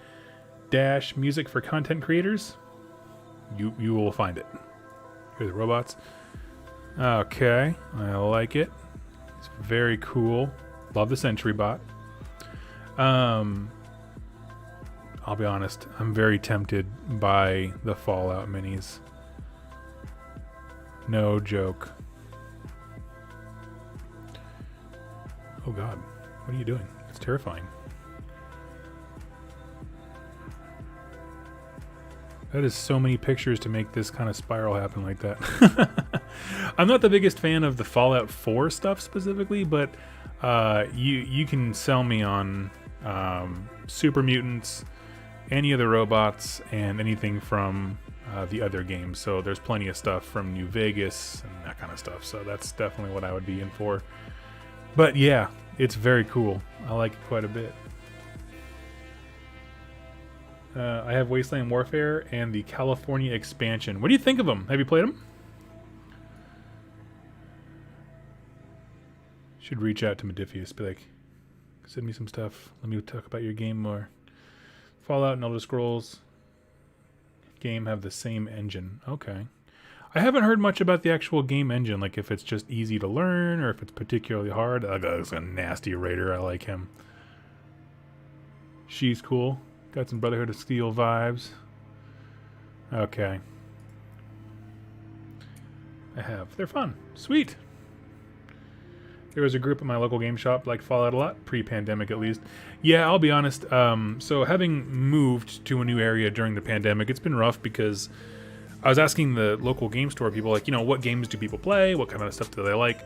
- music for content creators, you will find it. Here are the robots. Okay, I like it. It's very cool. Love the Sentry Bot. I'll be honest, I'm very tempted by the Fallout minis. No joke. Oh god, what are you doing? It's terrifying. That is so many pictures to make this kind of spiral happen like that. I'm not the biggest fan of the Fallout 4 stuff specifically, but you can sell me on Super Mutants, any of the robots, and anything from the other games. So there's plenty of stuff from New Vegas and that kind of stuff. So that's definitely what I would be in for. But yeah, it's very cool. I like it quite a bit. I have Wasteland Warfare and the California expansion. What do you think of them? Have you played them? Should reach out to Modifius. Be like, send me some stuff. Let me talk about your game more. Fallout and Elder Scrolls game have the same engine. Okay. I haven't heard much about the actual game engine, like if it's just easy to learn or if it's particularly hard. It's a nasty raider. I like him. She's cool. Got some Brotherhood of Steel vibes. Okay. They're fun. Sweet. There was a group at my local game shop like Fallout a lot, pre-pandemic at least. Yeah, I'll be honest. So having moved to a new area during the pandemic, it's been rough because I was asking the local game store people, like, what games do people play? What kind of stuff do they like?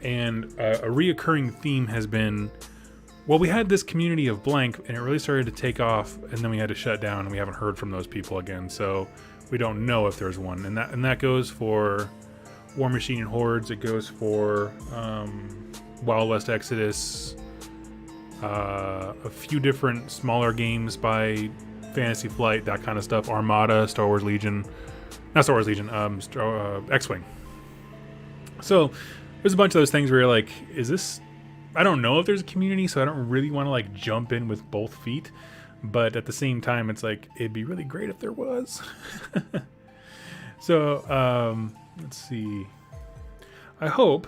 And a reoccurring theme has been, well, we had this community of blank, and it really started to take off, and then we had to shut down, and we haven't heard from those people again. So we don't know if there's one, and that goes for War Machine and Hordes. It goes for Wild West Exodus, a few different smaller games by Fantasy Flight, that kind of stuff. Armada, Star Wars Legion, not Star Wars Legion, X-Wing. So there's a bunch of those things where you're like, is this? I don't know if there's a community, so I don't really want to like jump in with both feet. But at the same time, it's like, it'd be really great if there was. So, let's see. I hope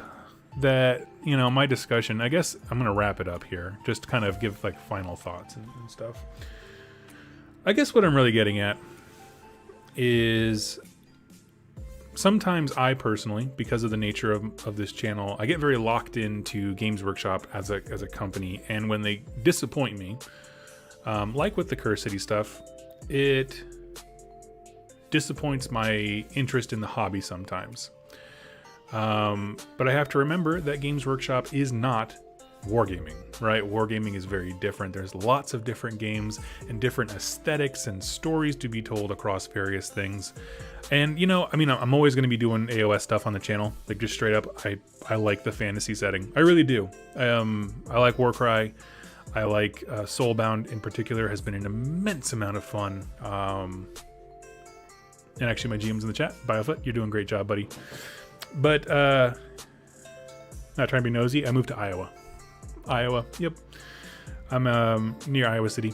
that, my discussion, I guess I'm going to wrap it up here. Just kind of give like final thoughts and stuff. I guess what I'm really getting at is sometimes I personally, because of the nature of this channel, I get very locked into Games Workshop as a company. And when they disappoint me, like with the Curse City stuff, it disappoints my interest in the hobby sometimes. But I have to remember that Games Workshop is not wargaming, right? Wargaming is very different. There's lots of different games and different aesthetics and stories to be told across various things. And, I'm always going to be doing AOS stuff on the channel. Like, just straight up, I like the fantasy setting. I really do. I like Warcry. I like Soulbound in particular. Has been an immense amount of fun. And actually, my GM's in the chat. Biofoot, you're doing a great job, buddy. But, not trying to be nosy, I moved to Iowa. Yep. I'm near Iowa City.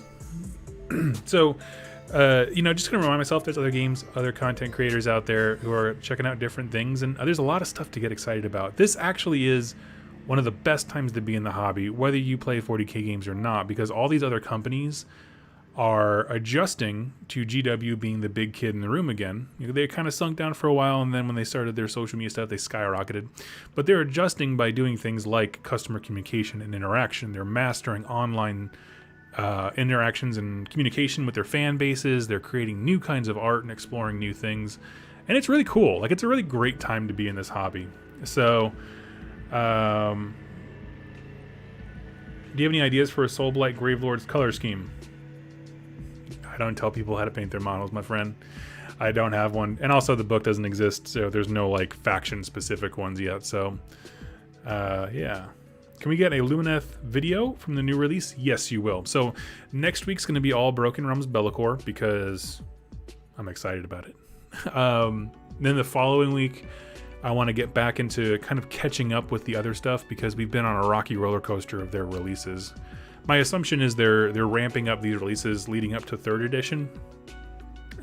So, just gonna remind myself there's other games, other content creators out there who are checking out different things, and there's a lot of stuff to get excited about. This actually is one of the best times to be in the hobby, whether you play 40K games or not, because all these other companies are adjusting to GW being the big kid in the room again. They kind of sunk down for a while, and then when they started their social media stuff, they skyrocketed. But they're adjusting by doing things like customer communication and interaction. They're mastering online interactions and communication with their fan bases. They're creating new kinds of art and exploring new things. And it's really cool. Like, it's a really great time to be in this hobby. So, Do you have any ideas for a Soulblight Gravelord's color scheme? I don't tell people how to paint their models, my friend. I don't have one. And also the book doesn't exist, so there's no like faction specific ones yet. So yeah. Can we get a Lumineth video from the new release? Yes, you will. So next week's going to be all Broken Realms Be'lakor because I'm excited about it. Then the following week, I want to get back into kind of catching up with the other stuff because we've been on a rocky roller coaster of their releases. My assumption is they're ramping up these releases leading up to 3rd edition.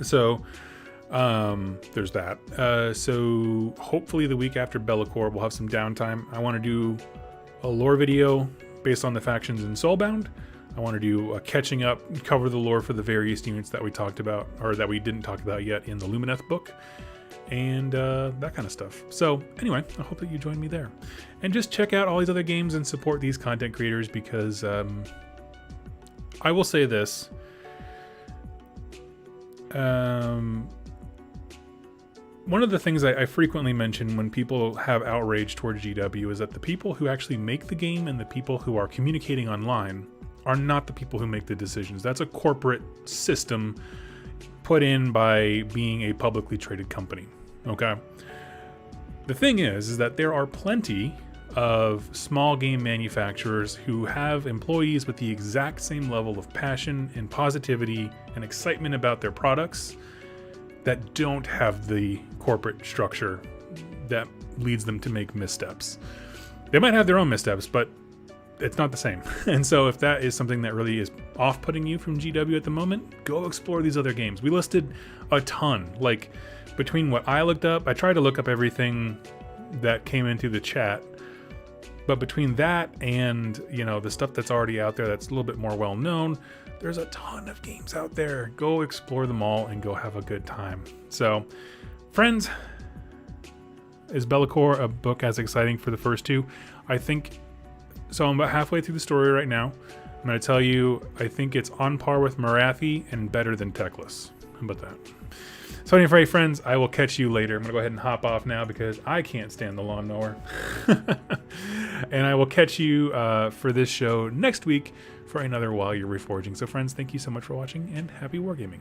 So there's that. So hopefully the week after Be'lakor we'll have some downtime. I want to do a lore video based on the factions in Soulbound. I want to do a catching up, cover the lore for the various units that we talked about, or that we didn't talk about yet in the Lumineth book, and that kind of stuff. So anyway, I hope that you join me there. And just check out all these other games and support these content creators because I will say this. One of the things I frequently mention when people have outrage towards GW is that the people who actually make the game and the people who are communicating online are not the people who make the decisions. That's a corporate system put in by being a publicly traded company, okay? The thing is that there are plenty of small game manufacturers who have employees with the exact same level of passion and positivity and excitement about their products that don't have the corporate structure that leads them to make missteps. They might have their own missteps, but it's not the same. And so if that is something that really is off-putting you from GW at the moment, go explore these other games. We listed a ton. Like, between what I looked up, I tried to look up everything that came into the chat, but between that and, you know, the stuff that's already out there that's a little bit more well-known, there's a ton of games out there. Go explore them all and go have a good time. So, friends, is Be'lakor a book as exciting for the first two? I think so. I'm about halfway through the story right now. I'm going to tell you, I think it's on par with Marathi and better than Teclis. How about that? So anyway, friends, I will catch you later. I'm going to go ahead and hop off now because I can't stand the lawnmower. And I will catch you for this show next week for another While You're Reforging. So friends, thank you so much for watching and happy wargaming.